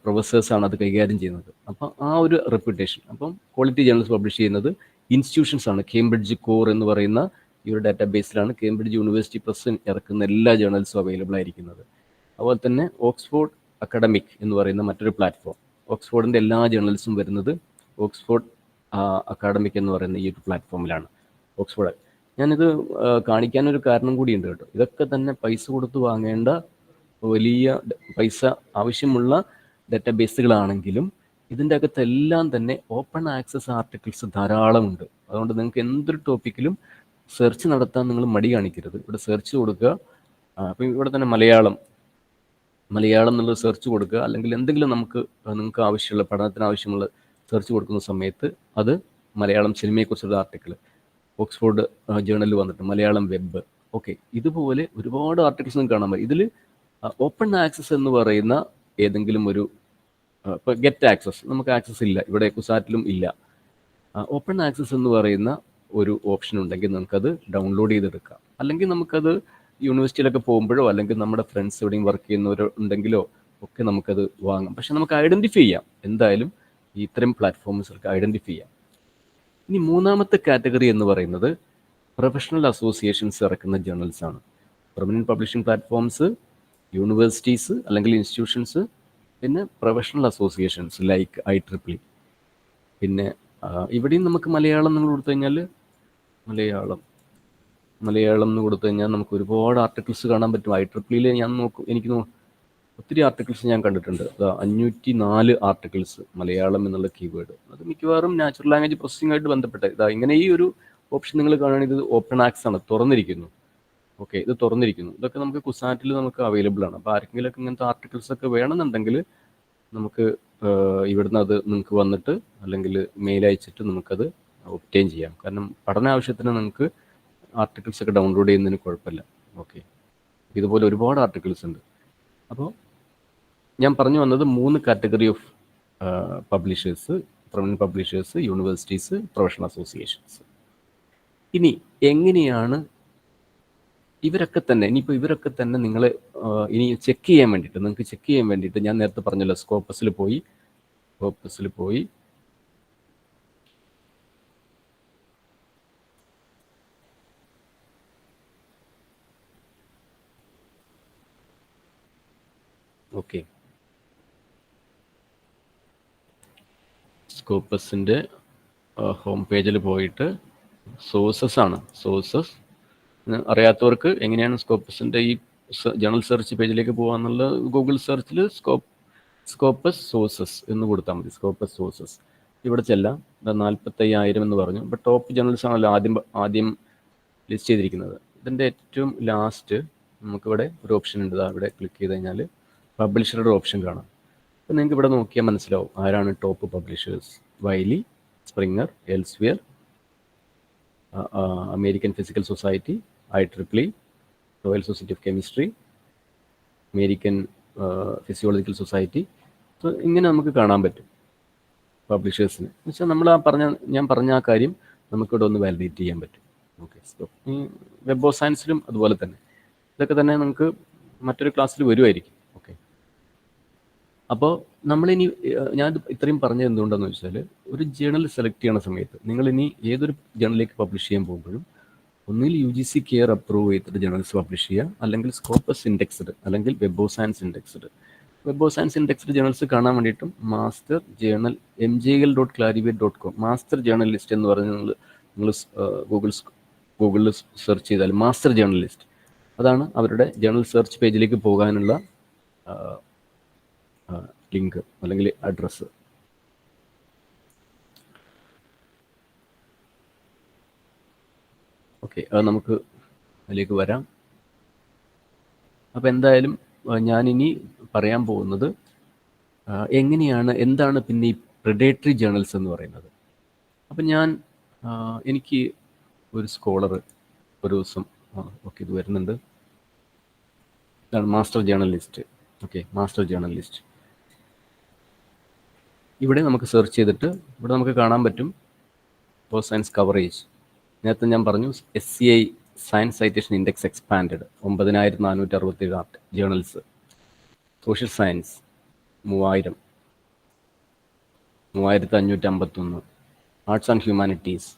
പ്രൊഫസേഴ്സാണ് അത് കൈകാര്യം ചെയ്യുന്നത്. അപ്പോൾ ആ ഒരു റെപ്യൂട്ടേഷൻ. അപ്പം ക്വാളിറ്റി ജേണൽസ് പബ്ലിഷ് ചെയ്യുന്നത് ഇൻസ്റ്റിറ്റ്യൂഷൻസ് ആണ്. കേംബ്രിഡ്ജ് കോർ എന്ന് പറയുന്ന ഈ ഒരു ഡാറ്റാബേസിലാണ് കേംബ്രിഡ്ജ് യൂണിവേഴ്സിറ്റി പ്രസ് ഇറക്കുന്ന എല്ലാ ജേണൽസും അവൈലബിൾ ആയിരിക്കുന്നത്. അതുപോലെ തന്നെ ഓക്സ്ഫോർഡ് അക്കാഡമിക് എന്ന് പറയുന്ന മറ്റൊരു പ്ലാറ്റ്ഫോം. ഓക്സ്ഫോർഡിൻ്റെ എല്ലാ ജേണൽസും വരുന്നത് ഓക്സ്ഫോർഡ് അക്കാഡമിക് എന്ന് പറയുന്ന ഈ ഒരു പ്ലാറ്റ്ഫോമിലാണ്. ഓക്സ്ഫോർഡ്. ഞാനിത് കാണിക്കാനൊരു കാരണം കൂടിയുണ്ട് കേട്ടോ. ഇതൊക്കെ തന്നെ പൈസ കൊടുത്ത് വാങ്ങേണ്ട വലിയ പൈസ ആവശ്യമുള്ള ഡാറ്റാബേസുകളാണെങ്കിലും ഇതിൻ്റെ അകത്തെല്ലാം തന്നെ ഓപ്പൺ ആക്സസ് ആർട്ടിക്കിൾസ് ധാരാളമുണ്ട്. അതുകൊണ്ട് നിങ്ങൾക്ക് എന്തൊരു ടോപ്പിക്കിലും സെർച്ച് നടത്താൻ നിങ്ങൾ മടി കാണിക്കരുത്. ഇവിടെ സെർച്ച് കൊടുക്കുക. അപ്പം ഇവിടെ തന്നെ മലയാളം മലയാളം എന്നുള്ള സെർച്ച് കൊടുക്കുക, അല്ലെങ്കിൽ എന്തെങ്കിലും നിങ്ങൾക്ക് ആവശ്യമുള്ള പഠനത്തിന് ആവശ്യമുള്ള സെർച്ച് കൊടുക്കുന്ന സമയത്ത് അത് മലയാളം സിനിമയെക്കുറിച്ചുള്ള ആർട്ടിക്കിൾ ഓക്സ്ഫോർഡ് ജേണലിൽ വന്നിട്ട് മലയാളം വെബ്, ഓക്കെ, ഇതുപോലെ ഒരുപാട് ആർട്ടിക്കിൾസ് നിങ്ങൾക്ക് കാണാൻ പറ്റും. ഇതിൽ ഓപ്പൺ ആക്സസ് എന്ന് പറയുന്ന ഏതെങ്കിലും ഒരു ഇപ്പോൾ ഗെറ്റ് ആക്സസ് നമുക്ക് ആക്സസ് ഇല്ല, ഇവിടെ കുസാറ്റിലും ഇല്ല. ഓപ്പൺ ആക്സസ് എന്ന് പറയുന്ന ഒരു ഓപ്ഷൻ ഉണ്ടെങ്കിൽ നമുക്കത് ഡൗൺലോഡ് ചെയ്തെടുക്കാം. അല്ലെങ്കിൽ നമുക്കത് യൂണിവേഴ്സിറ്റിയിലൊക്കെ പോകുമ്പോഴോ അല്ലെങ്കിൽ നമ്മുടെ ഫ്രണ്ട്സ് എവിടെയും വർക്ക് ചെയ്യുന്നവരോ ഉണ്ടെങ്കിലോ ഒക്കെ നമുക്കത് വാങ്ങാം. പക്ഷെ നമുക്ക് ഐഡൻറ്റിഫൈ ചെയ്യാം, എന്തായാലും ഇത്തരം പ്ലാറ്റ്ഫോംസിലൊക്കെ ഐഡൻറ്റിഫൈ ചെയ്യാം. ഇനി മൂന്നാമത്തെ കാറ്റഗറി എന്ന് പറയുന്നത് പ്രൊഫഷണൽ അസോസിയേഷൻസ് ഇറക്കുന്ന ജേർണൽസ് ആണ്. പെർമനൻറ്റ് പബ്ലിഷിംഗ് പ്ലാറ്റ്ഫോംസ്, യൂണിവേഴ്സിറ്റീസ് അല്ലെങ്കിൽ ഇൻസ്റ്റിറ്റ്യൂഷൻസ്, പിന്നെ പ്രൊഫഷണൽ അസോസിയേഷൻസ് ലൈക്ക് IEEE. പിന്നെ ഇവിടെയും നമുക്ക് മലയാളം എന്ന് കൊടുത്തു കഴിഞ്ഞാൽ മലയാളം എന്ന് കൊടുത്തു കഴിഞ്ഞാൽ നമുക്ക് ഒരുപാട് ആർട്ടിക്കിൾസ് കാണാൻ പറ്റും. IEEEയിൽ ഞാൻ എനിക്ക് ഒത്തിരി ആർട്ടിക്കിൾസ് ഞാൻ കണ്ടിട്ടുണ്ട്. 504 ആർട്ടിക്കിൾസ് മലയാളം എന്നുള്ള കീവേഡ്. അത് മിക്കവാറും നാച്ചുറൽ ലാംഗ്വേജ് പ്രോസസ്സിംഗ് ആയിട്ട് ബന്ധപ്പെട്ട ഇങ്ങനെ ഈ ഒരു ഓപ്ഷൻ നിങ്ങൾ കാണുകയാണെങ്കിൽ ഇത് ഓപ്പൺ ആക്സസ് ആണ്, തുറന്നിരിക്കുന്നു. ഓക്കെ, ഇത് തുറന്നിരിക്കുന്നു. ഇതൊക്കെ നമുക്ക് കുസാറ്റിൽ നമുക്ക് അവൈലബിൾ ആണ്. അപ്പോൾ ആർക്കെങ്കിലൊക്കെ ഇങ്ങനത്തെ ആർട്ടിക്കിൾസ് ഒക്കെ വേണമെന്നുണ്ടെങ്കിൽ നമുക്ക് ഇവിടുന്ന് അത് നിങ്ങൾക്ക് വന്നിട്ട് അല്ലെങ്കിൽ മെയിൽ അയച്ചിട്ട് നമുക്കത് ഒബ്റ്റെയിൻ ചെയ്യാം. കാരണം പഠന ആവശ്യത്തിന് നിങ്ങൾക്ക് ആർട്ടിക്കിൾസ് ഒക്കെ ഡൗൺലോഡ് ചെയ്യുന്നതിന് കുഴപ്പമില്ല. ഓക്കെ, ഇതുപോലെ ഒരുപാട് ആർട്ടിക്കിൾസ് ഉണ്ട്. അപ്പോൾ ഞാൻ പറഞ്ഞു വന്നത് 3 category of publishers: professional publishers, universities, professional associations. ഇനി എങ്ങനെയാണ് ഇവരൊക്കെ തന്നെ നിങ്ങൾ ഇനി ചെക്ക് ചെയ്യാൻ വേണ്ടിയിട്ട് ഞാൻ നേരത്തെ പറഞ്ഞല്ലോ, സ്കോപ്പസിൽ പോയി ഓക്കെ, സ്കോപ്പസിൻ്റെ ഹോം പേജിൽ പോയിട്ട് സോഴ്സസ് അറിയാത്തവർക്ക് എങ്ങനെയാണ് സ്കോപ്പസിൻ്റെ ഈ ജേണൽ സെർച്ച് പേജിലേക്ക് പോകാന്നുള്ള ഗൂഗിൾ സെർച്ചിൽ സ്കോപ്പസ് സോഴ്സസ് എന്ന് കൊടുത്താൽ മതി. സ്കോപ്പസ് സോഴ്സസ് ഇവിടെ ചെല്ലാം. 45,000 എന്ന് പറഞ്ഞു. ഇപ്പോൾ ടോപ്പ് ജേണൽസ് ആണല്ലോ ആദ്യം ലിസ്റ്റ് ചെയ്തിരിക്കുന്നത്. ഇതിൻ്റെ ഏറ്റവും ലാസ്റ്റ് നമുക്കിവിടെ ഒരു ഓപ്ഷൻ ഉണ്ട്. ഇവിടെ ക്ലിക്ക് ചെയ്ത് കഴിഞ്ഞാൽ പബ്ലിഷറുടെ ഓപ്ഷൻ കാണാം. അപ്പോൾ നിങ്ങൾക്ക് ഇവിടെ നോക്കിയാൽ മനസ്സിലാവും ആരാണ് top publishers. Wiley, Springer, Elsevier, American Physical Society, IEEE, Royal Society of Chemistry, American Physiological Society. അപ്പോൾ ഇങ്ങനെ നമുക്ക് കാണാൻ പറ്റും പബ്ലിഷേഴ്സിന്. എന്ന് വെച്ചാൽ ഞാൻ പറഞ്ഞ ആ കാര്യം നമുക്കിവിടെ ഒന്ന് വാലിഡേറ്റ് ചെയ്യാൻ പറ്റും. ഓക്കെ, ഈ വെബ് ഓഫ് സയൻസിലും അതുപോലെ തന്നെ ഇതൊക്കെ തന്നെ നമുക്ക് മറ്റൊരു ക്ലാസ്സിൽ വരുമായിരിക്കും. ഓക്കെ, അപ്പോൾ നമ്മളിനി ഞാൻ ഇത്രയും പറഞ്ഞത് എന്തുകൊണ്ടാണെന്ന് വെച്ചാൽ, ഒരു ജേണൽ സെലക്ട് ചെയ്യുന്ന സമയത്ത് നിങ്ങളിനി ഏതൊരു ജേണലിലേക്ക് പബ്ലിഷ് ചെയ്യാൻ പോകുമ്പോഴും ഒന്നുകിൽ UGC കെയർ അപ്രൂവ് ചെയ്തിട്ട് ജേണൽസ് പബ്ലിഷ് ചെയ്യുക, അല്ലെങ്കിൽ സ്കോപ്പസ് ഇൻഡെക്സ്ഡ്, അല്ലെങ്കിൽ web of science indexed. Web of science indexed journals കാണാൻ വേണ്ടിയിട്ടും master journal mjl.clarivate.com master journal list എന്ന് പറഞ്ഞ് നിങ്ങൾ ഗൂഗിളിൽ സെർച്ച് ചെയ്താൽ മാസ്റ്റർ ജേണൽ ലിസ്റ്റ്, അതാണ് അവരുടെ ജേണൽ സെർച്ച് പേജിലേക്ക് പോകാനുള്ള ലിങ്ക് അല്ലെങ്കിൽ അഡ്രസ്സ്. ഓക്കെ, അത് നമുക്ക് അതിലേക്ക് വരാം. അപ്പോൾ എന്തായാലും ഞാനിനി പറയാൻ പോകുന്നത് എന്താണ് പിന്നെ ഈ പ്രെഡേറ്ററി ജേണൽസ് എന്ന് പറയുന്നത്. അപ്പം എനിക്ക് ഒരു സ്കോളർ ഒരു ദിവസം ഓക്കെ ഇത് വരുന്നുണ്ട്, ഇതാണ് master journal list. Okay, master journal list ഇവിടെ നമുക്ക് സെർച്ച് ചെയ്തിട്ട് ഇവിടെ നമുക്ക് കാണാൻ പറ്റും പോസ്റ്റ് സയൻസ് കവറേജ്. നേരത്തെ ഞാൻ പറഞ്ഞു SCI science citation index expanded 9467 journals. Social science 3551. Arts and humanities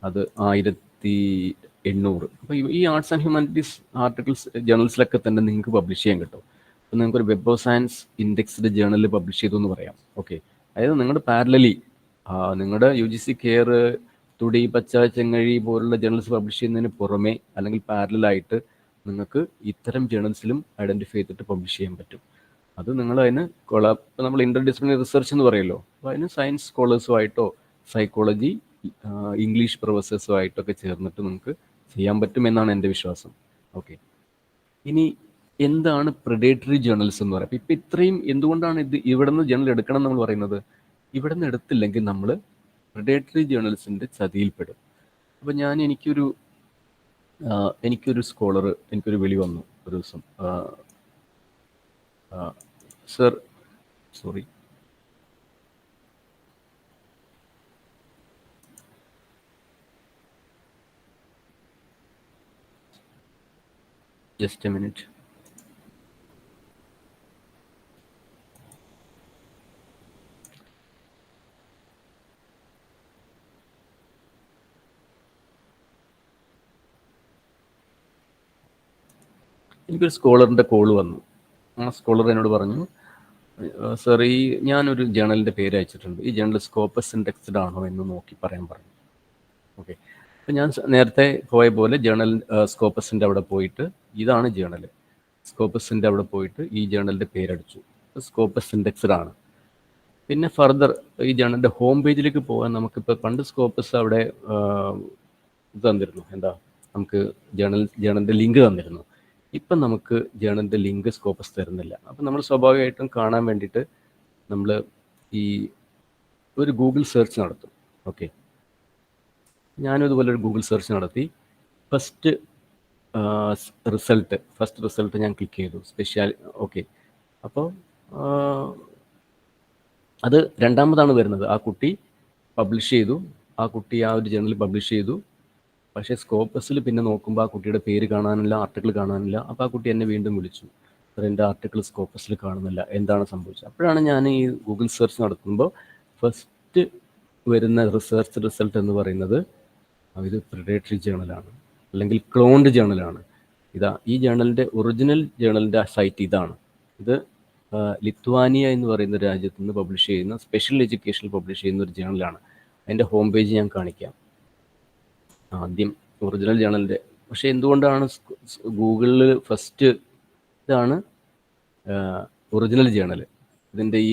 അത് 1800. അപ്പോൾ ഈ ആർട്സ് ആൻഡ് ഹ്യൂമാനിറ്റീസ് ആർട്ടിക്കിൾസ് ജേണൽസിലൊക്കെ തന്നെ നിങ്ങൾക്ക് പബ്ലിഷ് ചെയ്യാൻ കിട്ടും. അപ്പോൾ നിങ്ങൾക്കൊരു വെബ് ഓഫ് സയൻസ് ഇൻഡെക്സ്ഡ് ജേണലിൽ പബ്ലിഷ് ചെയ്തു എന്ന് പറയാം. ഓക്കെ, അതായത് നിങ്ങളുടെ പാരലലി നിങ്ങളുടെ UGC കെയർ, തുടി, പച്ച, ചെങ്ങഴി പോലുള്ള ജേണൽസ് പബ്ലിഷ് ചെയ്യുന്നതിന് പുറമെ അല്ലെങ്കിൽ പാരലായിട്ട് നിങ്ങൾക്ക് ഇത്തരം ജേണൽസിലും ഐഡൻറ്റിഫൈ ചെയ്തിട്ട് പബ്ലിഷ് ചെയ്യാൻ പറ്റും. അത് നിങ്ങൾ അതിന് ഇപ്പോൾ നമ്മൾ ഇൻ്റർ ഡിസിപ്ലിനറി റിസർച്ച് എന്ന് പറയുമല്ലോ, അപ്പോൾ അതിന് സയൻസ് സ്കോളേഴ്സുമായിട്ടോ സൈക്കോളജി ഇംഗ്ലീഷ് പ്രൊഫസേഴ്സുമായിട്ടൊക്കെ ചേർന്നിട്ട് നമുക്ക് ചെയ്യാൻ പറ്റുമെന്നാണ് എൻ്റെ വിശ്വാസം. ഓക്കെ, ഇനി എന്താണ് പ്രിഡേറ്ററി ജേർണൽസ് എന്ന് പറയുന്നത്. ഇപ്പം ഇത്രയും എന്തുകൊണ്ടാണ് ഇവിടെ നിന്ന് ജേർണൽ എടുക്കണം എന്ന് നമ്മൾ പറയുന്നത്? ഇവിടെ നിന്ന് എടുത്തില്ലെങ്കിൽ നമ്മൾ പ്രിഡേറ്ററി ജേർണൽസിൻ്റെ ചതിയിൽപ്പെടും. അപ്പം എനിക്കൊരു സ്കോളർ എനിക്കൊരു വിളി വന്നു ഒരു ദിവസം. Sir, sorry, just a minute. എനിക്കൊരു സ്കോളറിൻ്റെ കോൾ വന്നു. ആ സ്കോളർ എന്നോട് പറഞ്ഞു, സർ, ഞാനൊരു ജേണലിൻ്റെ പേര് അയച്ചിട്ടുണ്ട്, ഈ ജേണൽ സ്കോപ്പസ് ഇൻഡെക്സ്ഡ് ആണോ എന്ന് നോക്കി പറയാൻ പറഞ്ഞു. ഓക്കെ, അപ്പം ഞാൻ നേരത്തെ പോയ പോലെ ജേണൽ സ്കോപ്പസിൻ്റെ അവിടെ പോയിട്ട് ഇതാണ് ജേണൽ, സ്കോപ്പസിൻ്റെ അവിടെ പോയിട്ട് ഈ ജേണലിൻ്റെ പേരടിച്ചു, സ്കോപ്പസ് ഇൻഡെക്സ്ഡ് ആണ്. പിന്നെ ഫർദർ ഈ ജേണലിൻ്റെ ഹോം പേജിലേക്ക് പോകാൻ നമുക്കിപ്പോൾ പണ്ട് സ്കോപ്പസ് അവിടെ ഇത് തന്നിരുന്നു, എന്താ, നമുക്ക് ജേണലിൻ്റെ ലിങ്ക് തന്നിരുന്നു. ഇപ്പം നമുക്ക് ജേണലിൻ്റെ ലിങ്ക് സ്കോപ്പസ് തരുന്നില്ല. അപ്പം നമ്മൾ സ്വാഭാവികമായിട്ടും കാണാൻ വേണ്ടിയിട്ട് നമ്മൾ ഈ ഒരു ഗൂഗിൾ സെർച്ച് നടത്തും. ഓക്കെ, ഞാനും ഇതുപോലെ ഒരു ഗൂഗിൾ സെർച്ച് നടത്തി. ഫസ്റ്റ് റിസൾട്ട് ഞാൻ ക്ലിക്ക് ചെയ്തു, സ്പെഷ്യൽ. ഓക്കെ, അപ്പോൾ അത് രണ്ടാമതാണ് വരുന്നത്. ആ കുട്ടി പബ്ലിഷ് ചെയ്തു, ആ കുട്ടി ആ ഒരു ജേണലിൽ പബ്ലിഷ് ചെയ്തു. പക്ഷേ സ്കോപ്പസിൽ പിന്നെ നോക്കുമ്പോൾ ആ കുട്ടിയുടെ പേര് കാണാനില്ല, ആർട്ടിക്കിൾ കാണാനില്ല. അപ്പോൾ ആ കുട്ടി എന്നെ വീണ്ടും വിളിച്ചു, സർ, എൻ്റെ ആർട്ടിക്കിൾ സ്കോപ്പസിൽ കാണുന്നില്ല, എന്താണ് സംഭവിച്ചത്? അപ്പോഴാണ് ഞാൻ ഈ ഗൂഗിൾ സെർച്ച് നടത്തുമ്പോൾ ഫസ്റ്റ് വരുന്ന റിസൾട്ട് എന്ന് പറയുന്നത് ഇത് പ്രിഡേറ്ററി ജേണലാണ്, അല്ലെങ്കിൽ ക്ലോൺഡ് ജേണലാണ്. ഈ ജേണലിൻ്റെ ഒറിജിനൽ ജേണലിൻ്റെ സൈറ്റ് ഇതാണ്. ഇത് ലിത്വാനിയ എന്ന് പറയുന്ന രാജ്യത്ത് നിന്ന് പബ്ലിഷ് ചെയ്യുന്ന, സ്പെഷ്യൽ എഡ്യൂക്കേഷനിൽ പബ്ലിഷ് ചെയ്യുന്ന ഒരു ജേണലാണ്. അതിൻ്റെ ഹോം പേജ് ഞാൻ കാണിക്കാം. ആദ്യം ഒറിജിനൽ ജേണലിൻ്റെ. പക്ഷേ എന്തുകൊണ്ടാണ് ഗൂഗിളിൽ ഫസ്റ്റ് ഇതാണ് ഒറിജിനൽ ജേണൽ? ഇതിൻ്റെ ഈ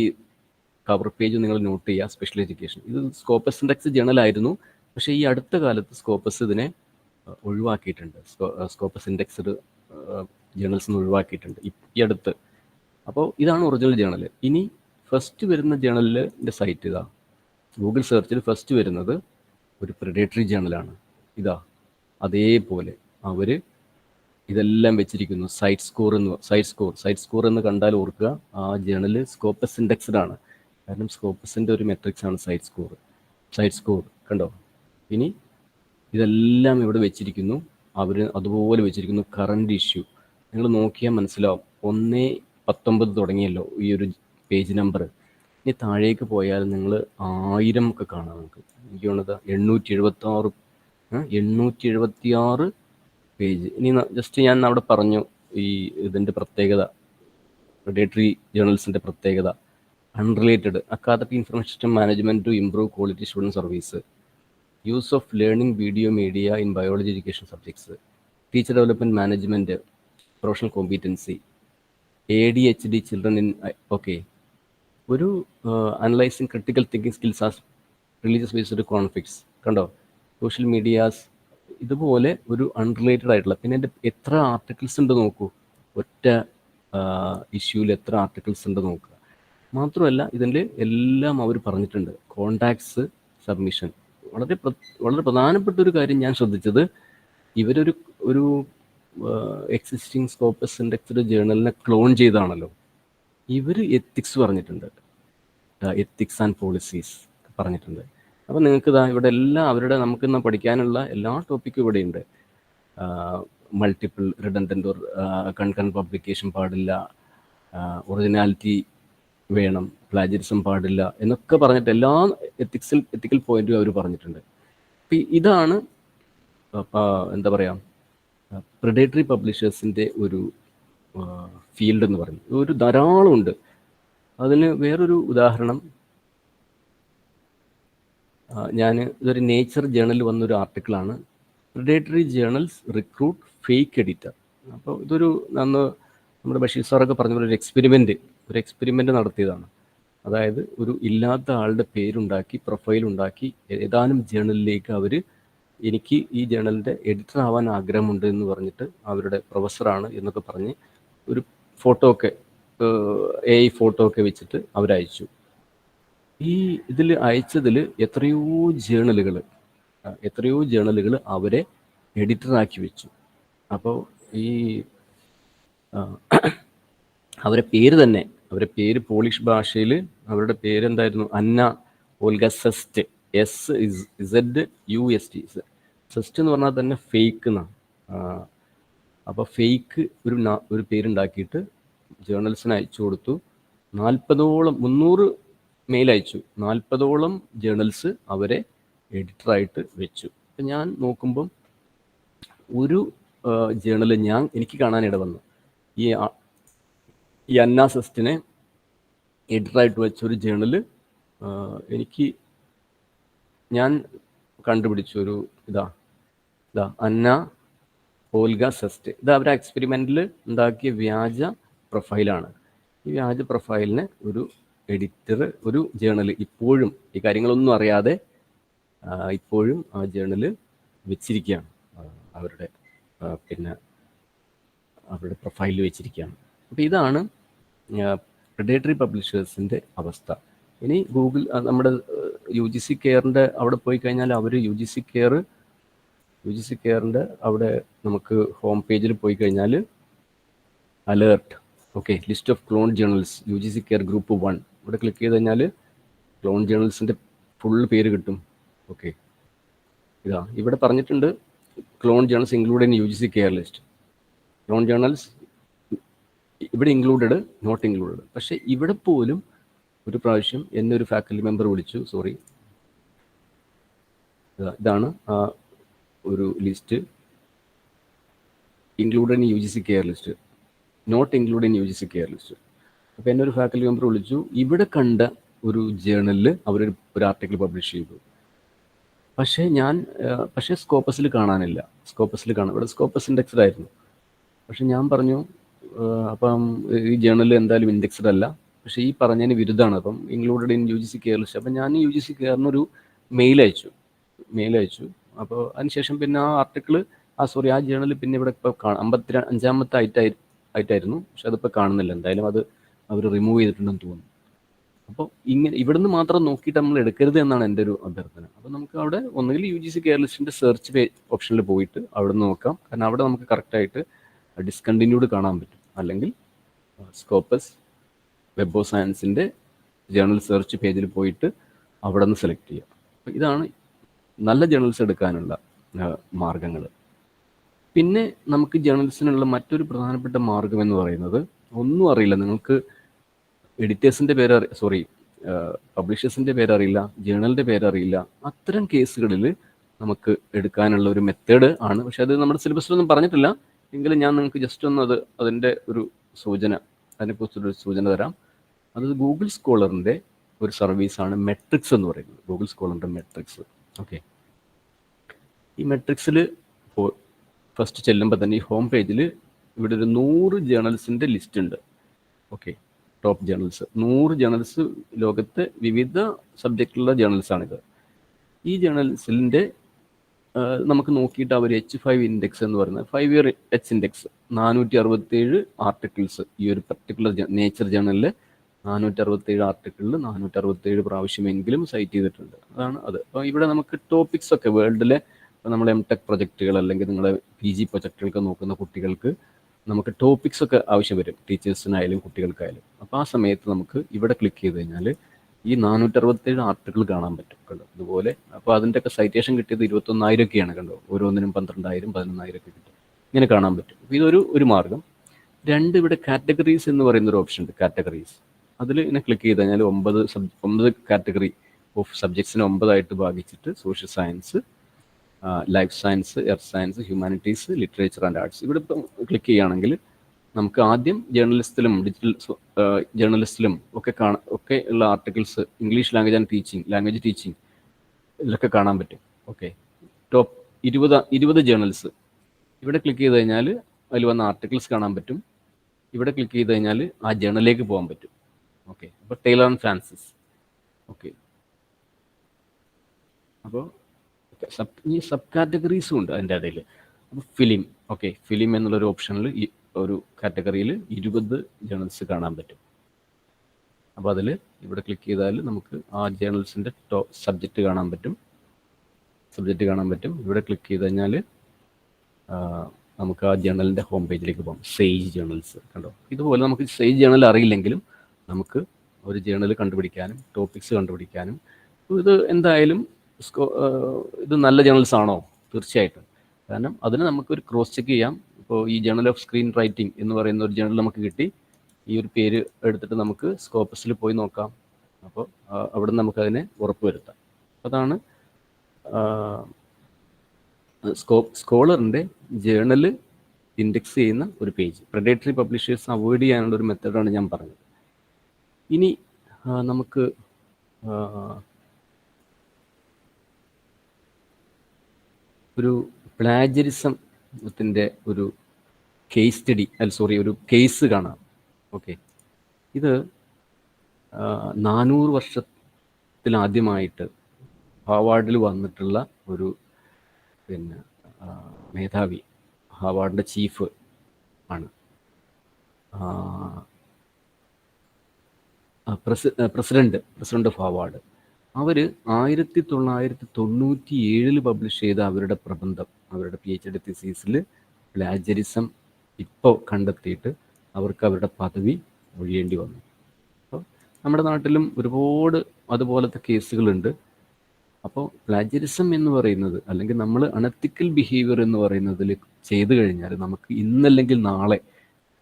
കവർ പേജ് നിങ്ങൾ നോട്ട് ചെയ്യുക, സ്പെഷ്യൽ എഡ്യൂക്കേഷൻ. ഇത് സ്കോപ്പസ് ഇൻഡെക്സ് ജേണലായിരുന്നു, പക്ഷേ ഈ അടുത്ത കാലത്ത് സ്കോപ്പസ് ഇതിനെ ഒഴിവാക്കിയിട്ടുണ്ട്. സ്കോപ്പസ് ഇൻഡെക്സ്ഡ് ജേണൽസ് നിന്ന് ഒഴിവാക്കിയിട്ടുണ്ട് ഈ അടുത്ത്. അപ്പോൾ ഇതാണ് ഒറിജിനൽ ജേണൽ. ഇനി ഫസ്റ്റ് വരുന്ന ജേണലിൻ്റെ സൈറ്റ് ഇതാ. ഗൂഗിൾ സെർച്ചിൽ ഫസ്റ്റ് വരുന്നത് ഒരു പ്രിഡേറ്ററി ജേണലാണ്. ഇതാ, അതേപോലെ അവർ ഇതെല്ലാം വെച്ചിരിക്കുന്നു. സൈറ്റ് സ്കോർ എന്ന് കണ്ടാൽ ഓർക്കുക, ആ ജേണൽ സ്കോപ്പസ് ഇൻഡെക്സ്ഡ് ആണ്. കാരണം സ്കോപ്പസിൻ്റെ ഒരു മെട്രിക്സ് ആണ് സൈറ്റ് സ്കോർ. കണ്ടോ? ഇനി ഇതെല്ലാം ഇവിടെ വെച്ചിരിക്കുന്നു. അവർ അതുപോലെ വെച്ചിരിക്കുന്നു. കറണ്ട് ഇഷ്യൂ നിങ്ങൾ നോക്കിയാൽ മനസ്സിലാവും. 1/19 തുടങ്ങിയല്ലോ ഈ ഒരു പേജ് നമ്പർ. ഇനി താഴേക്ക് പോയാൽ നിങ്ങൾ 1000 ഒക്കെ കാണാം. നമുക്ക് എനിക്ക് തോന്നുന്നത് 876 പേജ്. ഇനി ജസ്റ്റ് ഞാൻ അവിടെ പറഞ്ഞു ഇതിൻ്റെ പ്രത്യേകത, പ്രിഡേറ്ററി ജേർണൽസിൻ്റെ പ്രത്യേകത. Unrelated academic information system management to improve quality student service, use of learning video media in biology education subjects, teacher development management, professional competency, ADHD children in. Okay, ഒരു analysing critical thinking skills as religious based conflicts. കണ്ടോ? Social medias, ഇതുപോലെ ഒരു unrelated ആയിട്ടുള്ള. പിന്നെ എൻ്റെ എത്ര articles ഉണ്ട് നോക്കൂ, ഒറ്റ ഇഷ്യൂവിൽ എത്ര ആർട്ടിക്കിൾസ് ഉണ്ട് നോക്കുക. മാത്രമല്ല ഇതിൽ എല്ലാം അവർ പറഞ്ഞിട്ടുണ്ട്. കോണ്ടാക്ട്സ് സബ്മിഷൻ, വളരെ പ്രധാനപ്പെട്ട ഒരു കാര്യം ഞാൻ ശ്രദ്ധിച്ചത്, ഇവരൊരു എക്സിസ്റ്റിംഗ് സ്കോപ്പസ് ഇൻഡെക്സ്ഡ് ജേർണലിനെ ക്ലോൺ ചെയ്താണല്ലോ. ഇവർ എത്തിക്സ് പറഞ്ഞിട്ടുണ്ട്, എത്തിക്സ് ആൻഡ് പോളിസീസ് പറഞ്ഞിട്ടുണ്ട്. അപ്പോൾ നിങ്ങൾക്ക് ഇവിടെ എല്ലാം നമുക്കിന്ന് പഠിക്കാനുള്ള എല്ലാ ടോപ്പിക്കും ഇവിടെയുണ്ട്. Multiple redundant or concurrent publication പാടില്ല, ഒറിജിനാലിറ്റി വേണം, പ്ലാജിയറിസം പാടില്ല എന്നൊക്കെ പറഞ്ഞിട്ട് എല്ലാ എത്തിക്കൽ പോയിന്റും അവർ പറഞ്ഞിട്ടുണ്ട്. അപ്പം ഇതാണ് എന്താ പറയുക, പ്രിഡേറ്ററി പബ്ലിഷേഴ്സിൻ്റെ ഒരു ഫീൽഡ് എന്ന് പറയുന്നത്. ധാരാളം ഉണ്ട്. അതിന് വേറൊരു ഉദാഹരണം, ഇതൊരു നേച്ചർ ജേണലിൽ വന്നൊരു ആർട്ടിക്കിളാണ്, predatory journals recruit fake editor. അപ്പോൾ ഇതൊരു നമ്മുടെ ബഷീർ സാറൊക്കെ പറഞ്ഞ പോലെ ഒരു എക്സ്പെരിമെൻ്റ് നടത്തിയതാണ്. അതായത് ഒരു ഇല്ലാത്ത ആളുടെ പേരുണ്ടാക്കി, പ്രൊഫൈലുണ്ടാക്കി, ഏതാനും ജേണലിലേക്ക് എനിക്ക് ഈ ജേണലിൻ്റെ എഡിറ്റർ ആവാൻ ആഗ്രഹമുണ്ട് എന്ന് പറഞ്ഞിട്ട്, അവരുടെ പ്രൊഫസറാണ് എന്നൊക്കെ പറഞ്ഞ് ഒരു ഫോട്ടോ ഒക്കെ AI ഫോട്ടോ ഒക്കെ വെച്ചിട്ട് അവരയച്ചു. ഈ ഇതിൽ അയച്ചതിൽ എത്രയോ ജേണലുകൾ അവരെ എഡിറ്ററാക്കി വെച്ചു. അപ്പോൾ ഈ അവരെ പേര് പോളിഷ് ഭാഷയിൽ അവരുടെ പേരെന്തായിരുന്നു? അന്ന ഓൽഗ സെസ്റ്റ്, SZUST. സെസ്റ്റ് എന്ന് പറഞ്ഞാൽ തന്നെ ഫേക്ക് എന്നാണ്. അപ്പോൾ ഫേക്ക് ഒരു പേരുണ്ടാക്കിയിട്ട് ജേർണൽസിന് അയച്ചു കൊടുത്തു. 300 മെയിൽ അയച്ചു. 40ഓളം ജേർണൽസ് അവരെ എഡിറ്ററായിട്ട് വെച്ചു. അപ്പം ഞാൻ നോക്കുമ്പം ഒരു ജേർണൽ എനിക്ക് കാണാനിട വന്നു. ഈ അന്ന സെസ്റ്റിനെ എഡിറ്ററായിട്ട് വെച്ചൊരു ജേർണൽ ഞാൻ കണ്ടുപിടിച്ചു. ഒരു ഇതാ അന്ന ഓൽഗ സെസ്റ്റ്. ഇത് അവരെ എക്സ്പെരിമെൻറ്റിൽ ഉണ്ടാക്കിയ വ്യാജ പ്രൊഫൈലാണ്. ഈ വ്യാജ പ്രൊഫൈലിനെ ഒരു എഡിറ്റർ, ഒരു ജേർണൽ ഇപ്പോഴും ഈ കാര്യങ്ങളൊന്നും അറിയാതെ ഇപ്പോഴും ആ ജേർണൽ വെച്ചിരിക്കുകയാണ്. അവരുടെ പ്രൊഫൈലിൽ വെച്ചിരിക്കുകയാണ്. അപ്പോൾ ഇതാണ് പ്രെഡേറ്ററി പബ്ലിഷേഴ്സിൻ്റെ അവസ്ഥ. ഇനി ഗൂഗിൾ നമ്മുടെ UGC കെയറിൻ്റെ അവിടെ പോയി കഴിഞ്ഞാൽ അവർ UGC കെയറിൻ്റെ അവിടെ നമുക്ക് ഹോം പേജിൽ പോയി കഴിഞ്ഞാൽ alert, okay, list of clone journals UGC care group 1 ഇവിടെ ക്ലിക്ക് ചെയ്ത് കഴിഞ്ഞാൽ ക്ലോൺ ജേർണൽസിൻ്റെ ഫുൾ പേര് കിട്ടും. ഓക്കെ, ഇവിടെ പറഞ്ഞിട്ടുണ്ട് clone journals include in UGC care list. Clone journals ഇവിടെ ഇൻക്ലൂഡഡ്, നോട്ട് ഇൻക്ലൂഡഡ്. പക്ഷേ ഇവിടെ പോലും ഒരു പ്രാവശ്യം എന്നെ ഒരു ഫാക്കൽറ്റി മെമ്പർ വിളിച്ചു. ഇതാണ് ആ ഒരു list. Included in UGC care list, not include in UGC care list. അപ്പോൾ എന്നെ ഒരു ഫാക്കൽറ്റി മെമ്പർ വിളിച്ചു. ഇവിടെ കണ്ട ഒരു ജേർണലിൽ ഒരു ആർട്ടിക്കിൾ പബ്ലിഷ് ചെയ്തു. പക്ഷേ സ്കോപ്പസിൽ കാണാനില്ല. ഇവിടെ സ്കോപ്പസ് ഇൻഡെക്സ്ഡ് ആയിരുന്നു. പക്ഷെ ഞാൻ പറഞ്ഞു അപ്പം ഈ ജേർണൽ എന്തായാലും ഇൻഡെക്സ്ഡ് അല്ല, പക്ഷേ ഈ പറഞ്ഞതിന് വിരുദ്ധമാണ്. അപ്പം included in UGC care list. അപ്പം ഞാൻ UGC കെയറിനൊരു മെയിൽ അയച്ചു. അപ്പോൾ അതിനുശേഷം പിന്നെ ആ ആർട്ടിക്കിൾ ആ ജേർണൽ പിന്നെ ഇവിടെ ഇപ്പോൾ 55ാമത്തെ ആയിട്ടായിരുന്നു. പക്ഷെ അതിപ്പോൾ കാണുന്നില്ല. എന്തായാലും അത് അവർ റിമൂവ് ചെയ്തിട്ടുണ്ടെന്ന് തോന്നുന്നു. അപ്പോൾ ഇവിടുന്ന് മാത്രം നോക്കിയിട്ട് നമ്മൾ എടുക്കരുത് എന്നാണ് എൻ്റെ ഒരു അഭ്യർത്ഥന. അപ്പോൾ നമുക്ക് അവിടെ ഒന്നുകിൽ UGC കെയർ ലിസ്റ്റിൻ്റെ സെർച്ച് ഓപ്ഷനിൽ പോയിട്ട് അവിടെ നിന്ന് നോക്കാം. കാരണം അവിടെ നമുക്ക് കറക്റ്റായിട്ട് ഡിസ്കണ്ടിന്യൂഡ് കാണാൻ പറ്റും. അല്ലെങ്കിൽ സ്കോപ്പസ് വെബ് ഓഫ് സയൻസിൻ്റെ ജേർണൽ സെർച്ച് പേജിൽ പോയിട്ട് അവിടെ നിന്ന് സെലക്ട് ചെയ്യാം. അപ്പോൾ ഇതാണ് നല്ല ജേർണൽസ് എടുക്കാനുള്ള മാർഗങ്ങൾ. പിന്നെ നമുക്ക് ജേർണൽസിനുള്ള മറ്റൊരു പ്രധാനപ്പെട്ട മാർഗം എന്ന് പറയുന്നത്, ഒന്നും അറിയില്ല, നിങ്ങൾക്ക് എഡിറ്റേഴ്സിൻ്റെ പബ്ലിഷേഴ്സിൻ്റെ പേരറിയില്ല, ജേർണലിൻ്റെ പേരറിയില്ല, അത്തരം കേസുകളിൽ നമുക്ക് എടുക്കാനുള്ള ഒരു മെത്തേഡ് ആണ്. പക്ഷെ അത് നമ്മുടെ സിലബസിലൊന്നും പറഞ്ഞിട്ടില്ല. എങ്കിലും ഞാൻ നിങ്ങൾക്ക് ജസ്റ്റ് ഒന്ന് അതിൻ്റെ ഒരു അതിനെക്കുറിച്ചൊരു സൂചന തരാം. അത് ഗൂഗിൾ സ്കോളറിൻ്റെ ഒരു സർവീസാണ് മെട്രിക്സ് എന്ന് പറയുന്നത്. Google സ്കോളറിൻ്റെ matrix. ഓക്കെ, ഈ മെട്രിക്സിൽ ഫസ്റ്റ് ചെല്ലുമ്പോൾ തന്നെ ഈ ഹോം പേജിൽ ഇവിടെ ഒരു 100 ജേർണൽസിൻ്റെ ലിസ്റ്റ് ഉണ്ട്. ഓക്കെ, ടോപ്പ് ജേർണൽസ് 100 ജേർണൽസ്, ലോകത്തെ വിവിധ സബ്ജക്റ്റിലുള്ള ജേർണൽസാണിത്. ഈ ജേർണൽസിൻ്റെ നമുക്ക് നോക്കിയിട്ട് അവർ H5 ഇൻഡെക്സ് എന്ന് പറയുന്നത് 5 ഇയർ H ഇൻഡെക്സ് 467 ആർട്ടിക്കിൾസ്, ഈ ഒരു പർട്ടിക്കുലർ നേച്ചർ ജേർണലിൽ 467 ആർട്ടിക്കിളിൽ 467 പ്രാവശ്യമെങ്കിലും സൈറ്റ് ചെയ്തിട്ടുണ്ട്. അതാണ് അത്. അപ്പോൾ ഇവിടെ നമുക്ക് ടോപ്പിക്സ് ഒക്കെ വേൾഡിലെ നമ്മൾ MTech പ്രൊജക്റ്റുകൾ അല്ലെങ്കിൽ നിങ്ങളുടെ PG പ്രൊജക്റ്റുകളൊക്കെ നോക്കുന്ന കുട്ടികൾക്ക് നമുക്ക് ടോപ്പിക്സ് ഒക്കെ ആവശ്യം വരും, ടീച്ചേഴ്സിനായാലും കുട്ടികൾക്കായാലും. അപ്പോൾ ആ സമയത്ത് നമുക്ക് ഇവിടെ ക്ലിക്ക് ചെയ്ത് കഴിഞ്ഞാൽ ഈ 467 ആർട്ടിക്കിൾ കാണാൻ പറ്റും. കണ്ടോ ഇതുപോലെ. അപ്പോൾ അതിൻ്റെയൊക്കെ സൈറ്റേഷൻ കിട്ടിയത് 21,000 കണ്ടോ, ഓരോന്നിനും 12,000 11,000 കിട്ടും. ഇങ്ങനെ കാണാൻ പറ്റും. അപ്പോൾ ഇതൊരു മാർഗം. 2, ഇവിടെ കാറ്റഗറീസ് എന്ന് പറയുന്നൊരു ഓപ്ഷൻ ഉണ്ട്. കാറ്റഗറീസ് അതിൽ ഇങ്ങനെ ക്ലിക്ക് ചെയ്ത് കഴിഞ്ഞാൽ 9 കാറ്റഗറി ഓഫ് സബ്ജക്ട്സിനെ 9 ആയിട്ട് ഭാഗിച്ചിട്ട് social science, life science, earth science, humanities, literature and arts. ഇവിടെ ഇപ്പം ക്ലിക്ക് ചെയ്യുകയാണെങ്കിൽ നമുക്ക് ആദ്യം ജേർണലിസ്റ്റിലും ഡിജിറ്റൽ ജേർണലിസ്റ്റിലും ഒക്കെ ഉള്ള ആർട്ടിക്കിൾസ്, ഇംഗ്ലീഷ് ലാംഗ്വേജ് ടീച്ചിങ് ഇതിലൊക്കെ കാണാൻ പറ്റും. ഓക്കെ, ടോപ്പ് 20 ജേർണൽസ് ഇവിടെ ക്ലിക്ക് ചെയ്ത് കഴിഞ്ഞാൽ അതിൽ വന്ന ആർട്ടിക്കിൾസ് കാണാൻ പറ്റും. ഇവിടെ ക്ലിക്ക് ചെയ്ത് കഴിഞ്ഞാൽ ആ ജേർണലിലേക്ക് പോകാൻ പറ്റും. ഓക്കെ, അപ്പോൾ ടൈലർ ആൻഡ് ഫ്രാൻസിസ്. ഓക്കെ, അപ്പോൾ ഈ സബ് കാറ്റഗറീസും ഉണ്ട് അതിൻ്റെ ഇടയിൽ. അപ്പോൾ ഫിലിം, ഓക്കെ, ഫിലിം എന്നുള്ളൊരു ഓപ്ഷനിൽ ഒരു കാറ്റഗറിയിൽ 20 ജേണൽസ് കാണാൻ പറ്റും. അപ്പോൾ അതിൽ ഇവിടെ ക്ലിക്ക് ചെയ്താൽ നമുക്ക് ആ ജേണൽസിൻ്റെ സബ്ജക്റ്റ് കാണാൻ പറ്റും. ഇവിടെ ക്ലിക്ക് ചെയ്ത് കഴിഞ്ഞാൽ നമുക്ക് ആ ജേണലിൻ്റെ ഹോം പേജിലേക്ക് പോകാം. സേജ് ജേണൽസ് കണ്ടോ. ഇതുപോലെ നമുക്ക് സേജ് ജേണൽ അറിയില്ലെങ്കിലും നമുക്ക് ഒരു ജേണൽ കണ്ടുപിടിക്കാനും ടോപ്പിക്സ് കണ്ടുപിടിക്കാനും ഇത് എന്തായാലും ഇത് നല്ല ജേണൽസ് ആണോ? തീർച്ചയായിട്ടും. കാരണം അതിന് നമുക്കൊരു ക്രോസ് ചെക്ക് ചെയ്യാം. ഇപ്പോൾ ഈ ജേണൽ ഓഫ് സ്ക്രീൻ റൈറ്റിംഗ് എന്ന് പറയുന്ന ഒരു ജേണൽ നമുക്ക് കിട്ടി. ഈ ഒരു പേര് എടുത്തിട്ട് നമുക്ക് സ്കോപ്പസിൽ പോയി നോക്കാം. അപ്പോൾ അവിടെ നിന്ന് നമുക്കതിനെ ഉറപ്പുവരുത്താം. അതാണ് സ്കോളറിൻ്റെ ജേണൽ ഇൻഡെക്സ് ചെയ്യുന്ന ഒരു പേജ്. പ്രെഡേറ്ററി പബ്ലിഷേഴ്സ് അവോയ്ഡ് ചെയ്യാനുള്ള ഒരു മെത്തേഡാണ് ഞാൻ പറഞ്ഞത്. ഇനി നമുക്ക് ഒരു പ്ലാജറിസത്തിൻ്റെ ഒരു കേസ് സ്റ്റഡി ഒരു കേസ് കാണാം. ഓക്കെ, ഇത് 400 വർഷത്തിലാദ്യമായിട്ട് ഹാർവാർഡിൽ വന്നിട്ടുള്ള ഒരു മേധാവി, ഹാർവാർഡിൻ്റെ ചീഫ് ആണ്. President of Harvard. അവർ 1997 പബ്ലിഷ് ചെയ്ത അവരുടെ പ്രബന്ധം, അവരുടെ PhD തീസിസിൽ പ്ലാജറിസം ഇപ്പോൾ കണ്ടെത്തിയിട്ട് അവർക്ക് അവരുടെ പദവി ഒഴിയേണ്ടി വന്നു. അപ്പോൾ നമ്മുടെ നാട്ടിലും ഒരുപാട് അതുപോലത്തെ കേസുകളുണ്ട്. അപ്പോൾ പ്ലാജറിസം എന്ന് പറയുന്നത്, അല്ലെങ്കിൽ നമ്മൾ അണെത്തിക്കൽ ബിഹേവിയർ എന്ന് പറയുന്നതിൽ ചെയ്തു കഴിഞ്ഞാൽ നമുക്ക് ഇന്നല്ലെങ്കിൽ നാളെ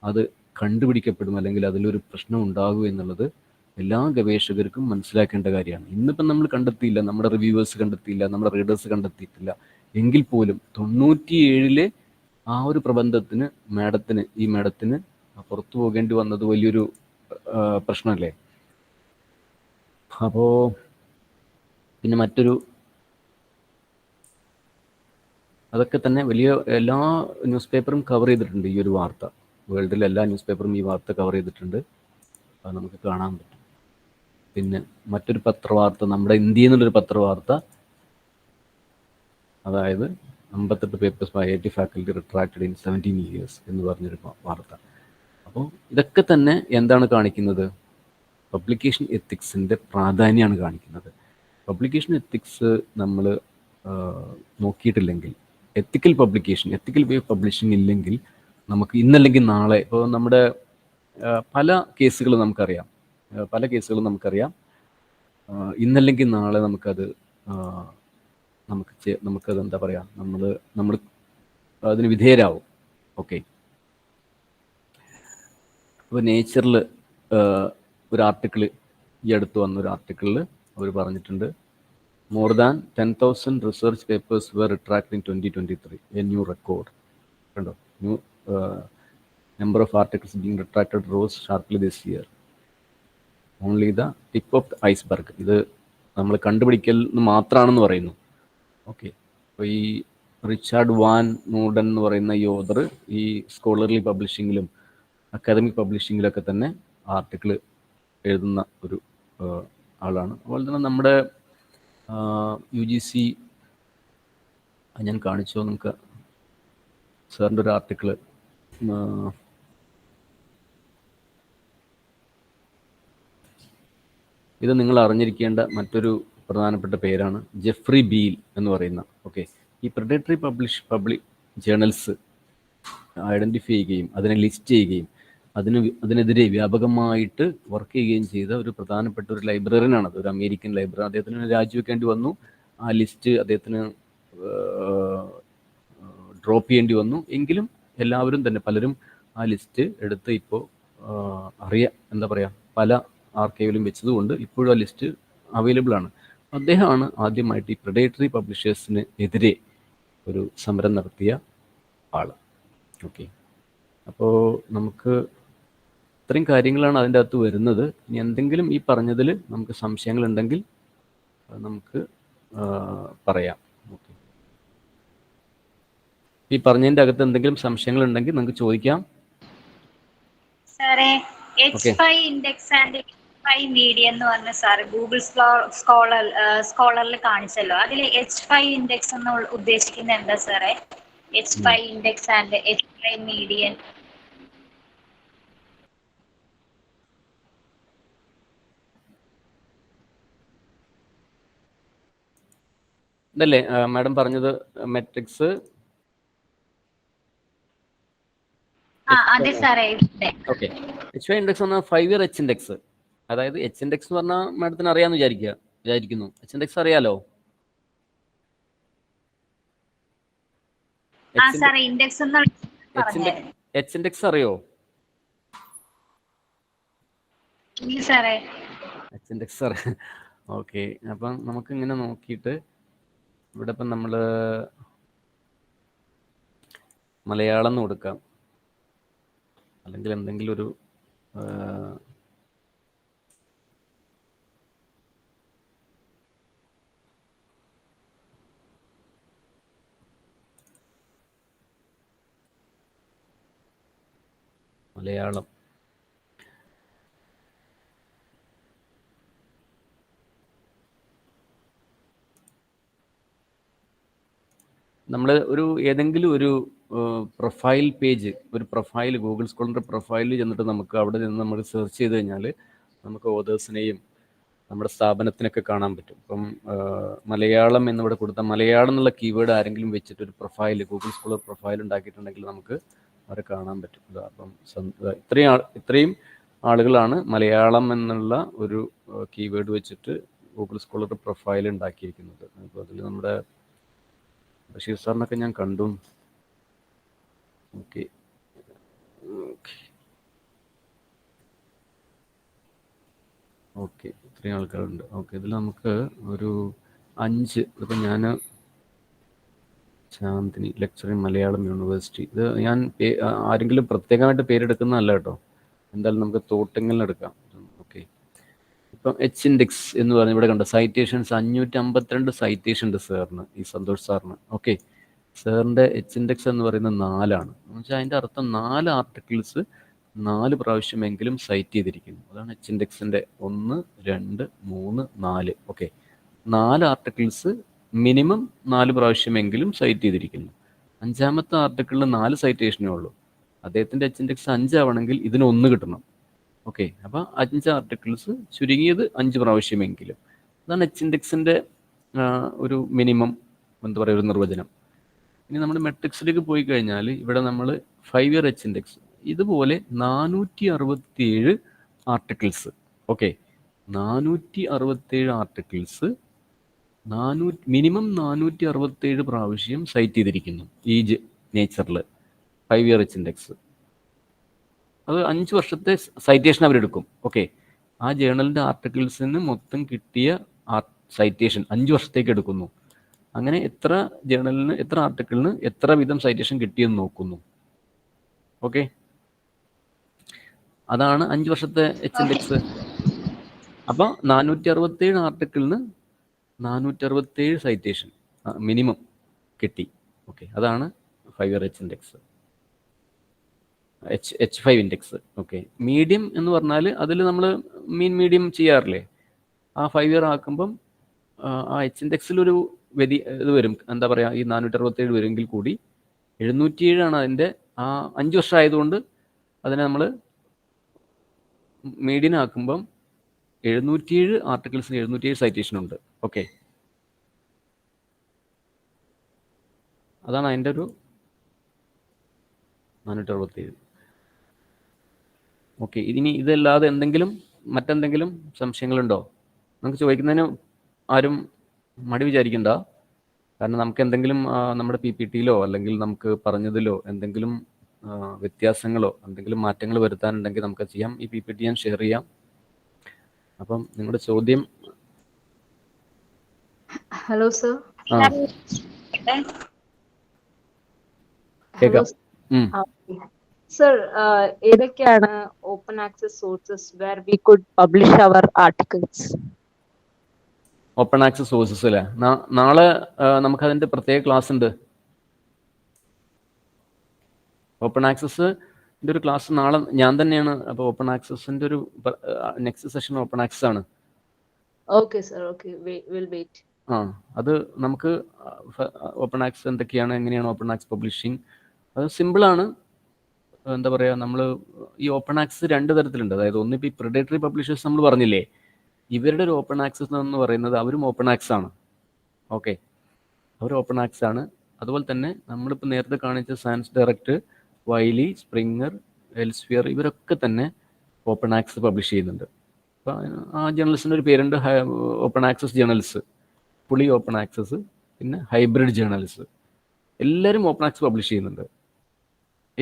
അത് കണ്ടുപിടിക്കപ്പെടും, അല്ലെങ്കിൽ അതിലൊരു പ്രശ്നം ഉണ്ടാകും എന്നുള്ളത് എല്ലാ ഗവേഷകർക്കും മനസ്സിലാക്കേണ്ട കാര്യമാണ്. ഇന്നിപ്പം നമ്മൾ കണ്ടെത്തിയില്ല, നമ്മുടെ റിവ്യൂവേഴ്സ് കണ്ടെത്തിയില്ല, നമ്മുടെ റീഡേഴ്സ് കണ്ടെത്തിയിട്ടില്ല എങ്കിൽ പോലും 97 ആ ഒരു പ്രബന്ധത്തിന് ഈ മാഡത്തിന് പുറത്തു പോകേണ്ടി വന്നത് വലിയൊരു പ്രശ്നമല്ലേ. അപ്പോൾ പിന്നെ അതൊക്കെ തന്നെ വലിയ എല്ലാ ന്യൂസ് പേപ്പറും കവർ ചെയ്തിട്ടുണ്ട് ഈ ഒരു വാർത്ത. വേൾഡിലെ എല്ലാ ന്യൂസ് പേപ്പറും ഈ വാർത്ത കവർ ചെയ്തിട്ടുണ്ട്. അത് നമുക്ക് കാണാൻ പറ്റും. പിന്നെ മറ്റൊരു പത്രവാർത്ത, നമ്മുടെ ഇന്ത്യയിൽ നിന്നുള്ളൊരു പത്രവാർത്ത, അതായത് 58 papers by IIT faculty retracted in 17 years എന്ന് പറഞ്ഞൊരു വാർത്ത. അപ്പോൾ ഇതൊക്കെ തന്നെ എന്താണ് കാണിക്കുന്നത്? പബ്ലിക്കേഷൻ എത്തിക്സിൻ്റെ പ്രാധാന്യമാണ് കാണിക്കുന്നത്. പബ്ലിക്കേഷൻ എത്തിക്സ് നമ്മൾ നോക്കിയിട്ടില്ലെങ്കിൽ, എത്തിക്കൽ വേ ഓഫ് പബ്ലിഷിംഗ് ഇല്ലെങ്കിൽ നമുക്ക് ഇന്നല്ലെങ്കിൽ നാളെ, ഇപ്പോൾ നമ്മുടെ പല കേസുകളും നമുക്കറിയാം, ഇന്നല്ലെങ്കിൽ നാളെ നമുക്കത് എന്താ പറയുക, നമ്മൾ അതിന് വിധേയരാകും. ഓക്കെ, അപ്പോൾ നേച്ചറിൽ ഒരു ആർട്ടിക്കിൾ, ഈ അടുത്ത് വന്നൊരു ആർട്ടിക്കിളിൽ അവർ പറഞ്ഞിട്ടുണ്ട്, more than 10,000 research papers were retracted in 2023, a new record. കണ്ടോ, number of articles being retracted rose sharply this year. Only the tip of the iceberg. ഇത് നമ്മൾ കണ്ടുപിടിക്കൽ മാത്രമാണെന്ന് പറയുന്നു. ഓക്കെ, അപ്പോൾ ഈ റിച്ചാർഡ് വാൻ നൂഡൻ എന്ന് പറയുന്ന ഈ ഓതർ ഈ സ്കോളർലി പബ്ലിഷിങ്ങിലും അക്കാദമിക് പബ്ലിഷിങ്ങിലൊക്കെ തന്നെ ആർട്ടിക്കിൾ എഴുതുന്ന ഒരു ആളാണ്. അതുപോലെ തന്നെ നമ്മുടെ UGC ഞാൻ കാണിച്ചോ, നമുക്ക് സാറിൻ്റെ ഒരു ആർട്ടിക്കിൾ, ഇത് നിങ്ങൾ അറിഞ്ഞിരിക്കേണ്ട മറ്റൊരു പ്രധാനപ്പെട്ട പേരാണ് ജെഫ്രി ബീൽ എന്ന് പറയുന്ന. ഓക്കെ, ഈ പ്രെഡേറ്ററി പബ്ലിക് ജേണൽസ് ഐഡൻറ്റിഫൈ ചെയ്യുകയും അതിനെ ലിസ്റ്റ് ചെയ്യുകയും അതിനെതിരെ വ്യാപകമായിട്ട് വർക്ക് ചെയ്യുകയും ചെയ്ത ഒരു പ്രധാനപ്പെട്ട ഒരു ലൈബ്രറിയനാണത്, ഒരു അമേരിക്കൻ ലൈബ്രറി. അദ്ദേഹത്തിന് രാജിവെക്കേണ്ടി വന്നു, ആ ലിസ്റ്റ് അദ്ദേഹത്തിന് ഡ്രോപ്പ് ചെയ്യേണ്ടി വന്നു. എങ്കിലും എല്ലാവരും തന്നെ, പലരും ആ ലിസ്റ്റ് എടുത്ത് ഇപ്പോൾ പല ആർക്കൈവിലും വെച്ചതുകൊണ്ട് ഇപ്പോഴും ആ ലിസ്റ്റ് അവൈലബിൾ ആണ്. അദ്ദേഹമാണ് ആദ്യമായിട്ട് ഈ പ്രെഡേറ്ററി പബ്ലിഷേഴ്സിന് എതിരെ ഒരു സമരം നടത്തിയ ആൾ. ഓക്കെ, അപ്പോൾ നമുക്ക് ഇത്രയും കാര്യങ്ങളാണ് അതിൻ്റെ അകത്ത് വരുന്നത്. ഇനി എന്തെങ്കിലും ഈ പറഞ്ഞതിൽ നമുക്ക് സംശയങ്ങളുണ്ടെങ്കിൽ നമുക്ക് പറയാം. ഓക്കെ, ഈ പറഞ്ഞതിൻ്റെ അകത്ത് എന്തെങ്കിലും സംശയങ്ങളുണ്ടെങ്കിൽ നമുക്ക് ചോദിക്കാം. സാറേ, H5 index and H5 media എന്ന് പറഞ്ഞ സാറ് ഗൂഗിൾ സ്കോളറിൽ കാണിച്ചല്ലോ, അതിൽ H5 ഇൻഡെക്സ് എന്ന് ഉദ്ദേശിക്കുന്നത് എന്താ സാറേ? H5 index and H5 median ഇതല്ലേ മാഡം പറഞ്ഞത് മെട്രിക്സ്? അതെ സാറേ. ഓക്കെ, H5 ഇൻഡെക്സ് പറഞ്ഞാൽ 5 ഇയർ H ഇൻഡെക്സ്. അതായത് H ഇൻഡെക്സ് എന്ന് പറഞ്ഞാൽ മാഡത്തിന് അറിയാമെന്ന് വിചാരിക്കുന്നു. H ഇൻഡെക്സ് അറിയാലോ? H ഇൻഡെക്സ് അറിയോ? H ഇൻഡെക്സ് അറിയാം. ഓക്കെ, അപ്പം നമുക്ക് ഇങ്ങനെ നോക്കിയിട്ട് ഇവിടെ ഇപ്പം നമ്മൾ മലയാളം എന്ന് കൊടുക്കാം, അല്ലെങ്കിൽ എന്തെങ്കിലും ഒരു മലയാളം. നമ്മൾ ഏതെങ്കിലും ഒരു പ്രൊഫൈൽ പേജ്, ഒരു പ്രൊഫൈൽ ഗൂഗിൾ സ്കോളറിൻ്റെ പ്രൊഫൈലിൽ ചെന്നിട്ട് നമുക്ക് അവിടെ നിന്ന് നമ്മൾ സെർച്ച് ചെയ്ത് കഴിഞ്ഞാൽ നമുക്ക് ഓതേഴ്സിനെയും നമ്മുടെ സ്ഥാപനത്തിനൊക്കെ കാണാൻ പറ്റും. ഇപ്പം മലയാളം എന്നിവിടെ കൊടുത്താൽ മലയാളം എന്നുള്ള കീവേഡ് ആരെങ്കിലും വെച്ചിട്ട് ഒരു പ്രൊഫൈൽ, ഗൂഗിൾ സ്കോളർ പ്രൊഫൈൽ ഉണ്ടാക്കിയിട്ടുണ്ടെങ്കിൽ നമുക്ക് അവരെ കാണാൻ പറ്റും. അപ്പം ഇത്രയും ആളുകളാണ് മലയാളം എന്നുള്ള ഒരു കീവേഡ് വെച്ചിട്ട് ഗൂഗിൾ സ്കോളർ പ്രൊഫൈൽ ഉണ്ടാക്കിയിരിക്കുന്നത്. അപ്പോൾ അതിൽ നമ്മുടെ ബഷീർ സാറിനൊക്കെ ഞാൻ കണ്ടു. ഓക്കെ ഓക്കെ, ഇത്രയും ആൾക്കാരുണ്ട്. ഓക്കെ, ഇതിൽ നമുക്ക് ഒരു 5, ഇപ്പം ഞാൻ ചാന്ദിനി ലെക്ചറിങ് മലയാളം യൂണിവേഴ്സിറ്റി, ഇത് ഞാൻ ആരെങ്കിലും പ്രത്യേകമായിട്ട് പേരെടുക്കുന്നതല്ല കേട്ടോ. എന്തായാലും നമുക്ക് തോട്ടിങ്ങലിനെടുക്കാം. ഓക്കെ, ഇപ്പം H ഇൻഡെക്സ് എന്ന് പറഞ്ഞ് ഇവിടെ കണ്ട സൈറ്റേഷൻസ് 552 സൈറ്റേഷൻ ഉണ്ട് സാറിന്, ഈ സന്തോഷ് സാറിന്. ഓക്കെ, സാറിൻ്റെ H ഇൻഡെക്സ് എന്ന് പറയുന്നത് 4ആണ്. എന്ന് വെച്ചാൽ അതിൻ്റെ അർത്ഥം 4 ആർട്ടിക്കിൾസ് 4 പ്രാവശ്യമെങ്കിലും സൈറ്റ് ചെയ്തിരിക്കുന്നു. അതാണ് H ഇൻഡെക്സിൻ്റെ 1, 2, 3, 4. ഓക്കെ, 4 ആർട്ടിക്കിൾസ് മിനിമം 4 പ്രാവശ്യമെങ്കിലും സൈറ്റ് ചെയ്തിരിക്കുന്നു. 5ാമത്തെ ആർട്ടിക്കിളിന് 4 സൈറ്റേഷനേ ഉള്ളൂ. അദ്ദേഹത്തിൻ്റെ H ഇൻഡെക്സ് 5 ആവണമെങ്കിൽ ഇതിന് 1 കിട്ടണം. ഓക്കെ, അപ്പോൾ 5 ആർട്ടിക്കിൾസ് ചുരുങ്ങിയത് 5 പ്രാവശ്യമെങ്കിലും. അതാണ് H ഇൻഡെക്സിൻ്റെ ഒരു മിനിമം, എന്താ പറയുക, ഒരു നിർവചനം. ഇനി നമ്മൾ മെട്രിക്സിലേക്ക് പോയി കഴിഞ്ഞാൽ ഇവിടെ നമ്മൾ 5 ഇയർ H ഇൻഡെക്സ് ഇതുപോലെ 467 ആർട്ടിക്കിൾസ്. ഓക്കെ, 467 ആർട്ടിക്കിൾസ് മിനിമം 467 പ്രാവശ്യം സൈറ്റ് ചെയ്തിരിക്കുന്നു ഈ നേച്ചറിൽ 5 ഇയർ H ഇൻഡെക്സ്. അത് 5 വർഷത്തെ സൈറ്റേഷൻ അവരെടുക്കും. ഓക്കെ, ആ ജേണലിൻ്റെ ആർട്ടിക്കിൾസിന് മൊത്തം കിട്ടിയ സൈറ്റേഷൻ 5 വർഷത്തേക്ക് എടുക്കുന്നു. അങ്ങനെ എത്ര ജേണലിന്, എത്ര ആർട്ടിക്കിളിന് എത്ര വീതം സൈറ്റേഷൻ കിട്ടിയെന്ന് നോക്കുന്നു. ഓക്കെ, അതാണ് 5 വർഷത്തെ H ഇൻഡെക്സ്. അപ്പോൾ 467 ആർട്ടിക്കിളിന് 467 സൈറ്റേഷൻ മിനിമം കിട്ടി. ഓക്കെ, അതാണ് 5 year H index, H5 index. Okay, medium എന്ന് പറഞ്ഞാൽ അതിൽ നമ്മൾ മീഡിയം ചെയ്യാറില്ലേ, ആ 5 ഇയർ ആക്കുമ്പം ആ H ഇൻഡെക്സിലൊരു ഇത് വരും, എന്താ പറയുക, ഈ 467 വരുമെങ്കിൽ കൂടി 707 ആണ് അതിൻ്റെ. ആ 5 വർഷം ആയതുകൊണ്ട് അതിനെ നമ്മൾ മീഡിയം ആക്കുമ്പം 707 ആർട്ടിക്കിൾസിന് 707 സൈറ്റേഷൻ ഉണ്ട്. ഓക്കെ, അതാണ് അതിൻ്റെ ഒരു 467. ഓക്കെ, ഇനി ഇതല്ലാതെ മറ്റെന്തെങ്കിലും സംശയങ്ങളുണ്ടോ? നമുക്ക് ചോദിക്കുന്നതിന് ആരും മടി വിചാരിക്കണ്ട. കാരണം നമുക്ക് എന്തെങ്കിലും നമ്മുടെ PPTയിലോ അല്ലെങ്കിൽ നമുക്ക് പറഞ്ഞതിലോ എന്തെങ്കിലും വ്യത്യാസങ്ങളോ എന്തെങ്കിലും മാറ്റങ്ങൾ വരുത്താനുണ്ടെങ്കിൽ നമുക്ക് ചെയ്യാം. ഈ PPT ഞാൻ ഷെയർ ചെയ്യാം. അപ്പം നിങ്ങളുടെ ചോദ്യം. Hello sir. കേൾക്കാം. സർ, ഏതൊക്കെയാണ് open access sources where we could publish our articles? Open access sources അല്ലേ? നാളെ നമുക്കതിൻ്റെ പ്രത്യേക ക്ലാസ് ഉണ്ട്. ഓപ്പൺ ആക്സസിൻ്റെ ഒരു ക്ലാസ് നാളെ ഞാൻ തന്നെയാണ്. അപ്പോൾ ഓപ്പൺ ആക്സസിൻ്റെ ഒരു നെക്സ്റ്റ് സെഷൻ ഓപ്പൺ ആക്സസ് ആണ്. Okay sir, okay, will wait. അത് നമുക്ക് ഓപ്പൺ ആക്സസ് എന്തൊക്കെയാണ്, എങ്ങനെയാണ് ഓപ്പൺ ആക്സസ് പബ്ലിഷിംഗ്, അത് സിമ്പിളാണ്. എന്താ പറയുക, നമ്മൾ ഈ ഓപ്പൺ ആക്സസ് 2 തരത്തിലുണ്ട്. അതായത് ഒന്നിപ്പോൾ ഈ പ്രിഡേറ്ററി പബ്ലിഷേഴ്സ് നമ്മൾ പറഞ്ഞില്ലേ, ഇവരുടെ ഒരു ഓപ്പൺ ആക്സസ് എന്ന് പറയുന്നത് അവരും ഓപ്പൺ ആക്സസ് ആണ്. ഓക്കെ, അവർ ഓപ്പൺ ആക്സസ് ആണ്. അതുപോലെ തന്നെ നമ്മളിപ്പോൾ നേരത്തെ കാണിച്ച സയൻസ് ഡയറക്റ്റ്, വൈലി, സ്പ്രിങ്ങർ, എൽസ്ഫിയർ ഇവരൊക്കെ തന്നെ ഓപ്പൺ ആക്സസ് പബ്ലിഷ് ചെയ്യുന്നുണ്ട്. അപ്പോൾ ആ ജേർണൽസിൻ്റെ ഒരു പേരുണ്ട്, open access journals, fully open access, പിന്നെ ഹൈബ്രിഡ് ജേർണൽസ്. എല്ലാവരും ഓപ്പൺ ആക്സസ് പബ്ലിഷ് ചെയ്യുന്നുണ്ട്.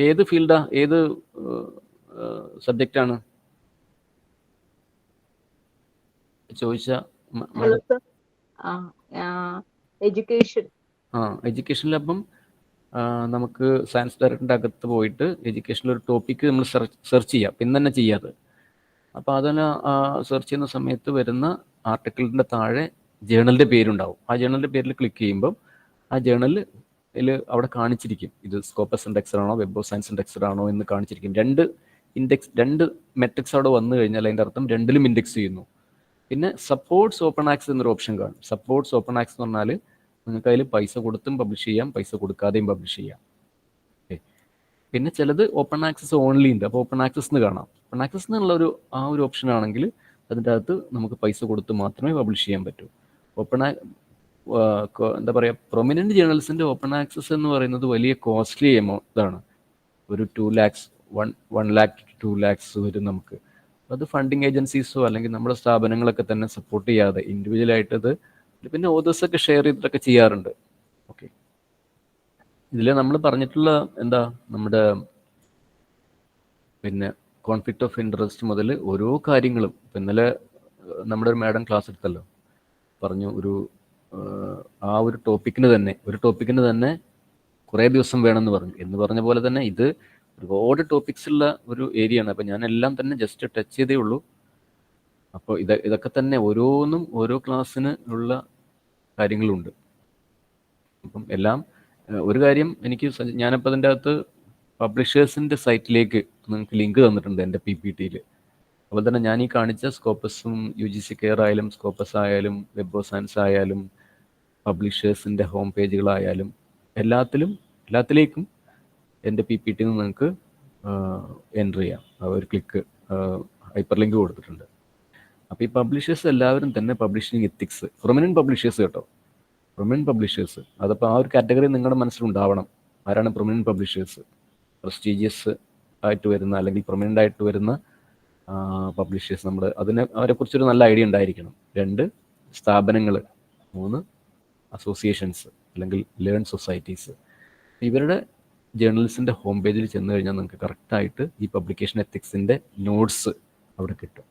ഏത് ഫീൽഡാ, ഏത് സബ്ജക്റ്റാണ് ചോദിച്ച? Hello sir. എഡ്യൂക്കേഷൻ. എഡ്യൂക്കേഷനിൽ അപ്പം നമുക്ക് സയൻസ് ഡയറക്ടറിൻ്റെ അകത്ത് പോയിട്ട് എഡ്യൂക്കേഷനിൽ ഒരു ടോപ്പിക്ക് നമ്മൾ സെർച്ച് ചെയ്യാം, പിന്നെ തന്നെ ചെയ്യാതെ. അപ്പോൾ അതിന് സെർച്ച് ചെയ്യുന്ന സമയത്ത് വരുന്ന ആർട്ടിക്കിളിൻ്റെ താഴെ ജേർണലിൻ്റെ പേരുണ്ടാവും. ആ ജേർണലിൻ്റെ പേരിൽ ക്ലിക്ക് ചെയ്യുമ്പം ആ ജേർണലിൽ അവിടെ കാണിച്ചിരിക്കും ഇത് സ്കോപ്പസ് ഇൻഡെക്സർ ആണോ വെബ് ഓഫ് സയൻസ് ഇൻഡെക്സർ ആണോ എന്ന് കാണിച്ചിരിക്കും. രണ്ട് മെട്രിക്സ് അവിടെ വന്നു കഴിഞ്ഞാൽ അതിൻ്റെ അർത്ഥം രണ്ടിലും ഇൻഡെക്സ് ചെയ്യുന്നു. പിന്നെ സപ്പോർട്ട്സ് ഓപ്പൺ ആക്സസ് എന്നൊരു ഓപ്ഷൻ കാണും. സപ്പോർട്ട്സ് ഓപ്പൺ ആക്സസ് എന്ന് പറഞ്ഞാൽ നിങ്ങൾക്ക് അതിൽ പൈസ കൊടുത്തും പബ്ലിഷ് ചെയ്യാം, പൈസ കൊടുക്കാതെയും പബ്ലിഷ് ചെയ്യാം. പിന്നെ ചിലത് ഓപ്പൺ ആക്സസ് ഓൺലി ഉണ്ട്. അപ്പോൾ ഓപ്പൺ ആക്സസ് എന്ന് കാണാം. ഓപ്പൺ ആക്സസ് എന്നുള്ള ഒരു ഓപ്ഷൻ ആണെങ്കിൽ അതിൻ്റെ അകത്ത് നമുക്ക് പൈസ കൊടുത്ത് മാത്രമേ പബ്ലിഷ് ചെയ്യാൻ പറ്റൂ. എന്താ പറയുക, പ്രൊമിനൻറ്റ് ജേർണൽസിൻ്റെ ഓപ്പൺ ആക്സസ് എന്ന് പറയുന്നത് വലിയ കോസ്റ്റ്ലി ഇതാണ്. ഒരു 2 lakhs 1 lakh to 2 lakhs വരും നമുക്ക്. അത് ഫണ്ടിങ് ഏജൻസീസോ അല്ലെങ്കിൽ നമ്മുടെ സ്ഥാപനങ്ങളൊക്കെ തന്നെ സപ്പോർട്ട് ചെയ്യാതെ ഇൻഡിവിജ്വലായിട്ട് അത് പിന്നെ ഓതേഴ്സൊക്കെ ഷെയർ ചെയ്തിട്ടൊക്കെ ചെയ്യാറുണ്ട്. ഓക്കെ, ഇതിൽ നമ്മൾ പറഞ്ഞിട്ടുള്ള നമ്മുടെ പിന്നെ കോൺഫ്ലിക്റ്റ് ഓഫ് ഇൻട്രസ്റ്റ് മുതൽ ഓരോ കാര്യങ്ങളും ഇന്നലെ നമ്മുടെ ഒരു മാഡം ക്ലാസ് എടുത്തല്ലോ, പറഞ്ഞു ഒരു ടോപ്പിക്കിന് തന്നെ കുറേ ദിവസം വേണമെന്ന് പറഞ്ഞു. എന്ന് പറഞ്ഞ പോലെ തന്നെ ഇത് ഒരുപാട് ടോപ്പിക്സ് ഉള്ള ഒരു ഏരിയ ആണ്. അപ്പോൾ ഞാൻ എല്ലാം തന്നെ ജസ്റ്റ് ടച്ച് ചെയ്തേ ഉള്ളൂ. അപ്പോൾ ഇതൊക്കെ തന്നെ ഓരോന്നും ഓരോ ക്ലാസ്സിന് ഉള്ള കാര്യങ്ങളുണ്ട്. അപ്പം എല്ലാം ഒരു കാര്യം ഞാനിപ്പോൾ അതിൻ്റെ അകത്ത് പബ്ലിഷേഴ്സിൻ്റെ സൈറ്റിലേക്ക് നിങ്ങൾക്ക് ലിങ്ക് തന്നിട്ടുണ്ട് എൻ്റെ PPT-യിൽ. അതുപോലെ തന്നെ ഞാൻ ഈ കാണിച്ച സ്കോപ്പസും UGC കെയർ ആയാലും സ്കോപ്പസ് ആയാലും വെബ് ഓഫ് സയൻസ് ആയാലും പബ്ലിഷേഴ്സിൻ്റെ ഹോം പേജുകളായാലും എല്ലാത്തിലേക്കും എൻ്റെ PPT-യിൽ നിന്ന് നിങ്ങൾക്ക് എൻ്റർ ചെയ്യാം. ഒരു ക്ലിക്ക് ഹൈപ്പർ ലിങ്ക് കൊടുത്തിട്ടുണ്ട്. അപ്പോൾ ഈ പബ്ലിഷേഴ്സ് എല്ലാവരും തന്നെ പബ്ലിഷിംഗ് എത്തിക്സ്, പ്രൊമിനൻറ്റ് പബ്ലിഷേഴ്സ് കേട്ടോ, പ്രൊമിനൻറ്റ് പബ്ലിഷേഴ്സ്. അതപ്പോൾ ആ ഒരു കാറ്റഗറി നിങ്ങളുടെ മനസ്സിലുണ്ടാവണം. ആരാണ് പ്രൊമിനൻറ്റ് പബ്ലിഷേഴ്സ്? പ്രസ്റ്റീജിയസ് ആയിട്ട് വരുന്ന അല്ലെങ്കിൽ പ്രൊമിനൻ്റ് ആയിട്ട് വരുന്ന പബ്ലിഷേഴ്സ്. അവരെക്കുറിച്ചൊരു നല്ല ഐഡിയ ഉണ്ടായിരിക്കണം. 2 സ്ഥാപനങ്ങൾ, 3 അസോസിയേഷൻസ് അല്ലെങ്കിൽ ലേൺ സൊസൈറ്റീസ്. ഇവരുടെ ജേർണൽസിൻ്റെ ഹോം പേജിൽ ചെന്ന് കഴിഞ്ഞാൽ നിങ്ങൾക്ക് കറക്റ്റായിട്ട് ഈ പബ്ലിക്കേഷൻ എത്തിക്സിൻ്റെ നോട്ട്സ് അവിടെ കിട്ടും.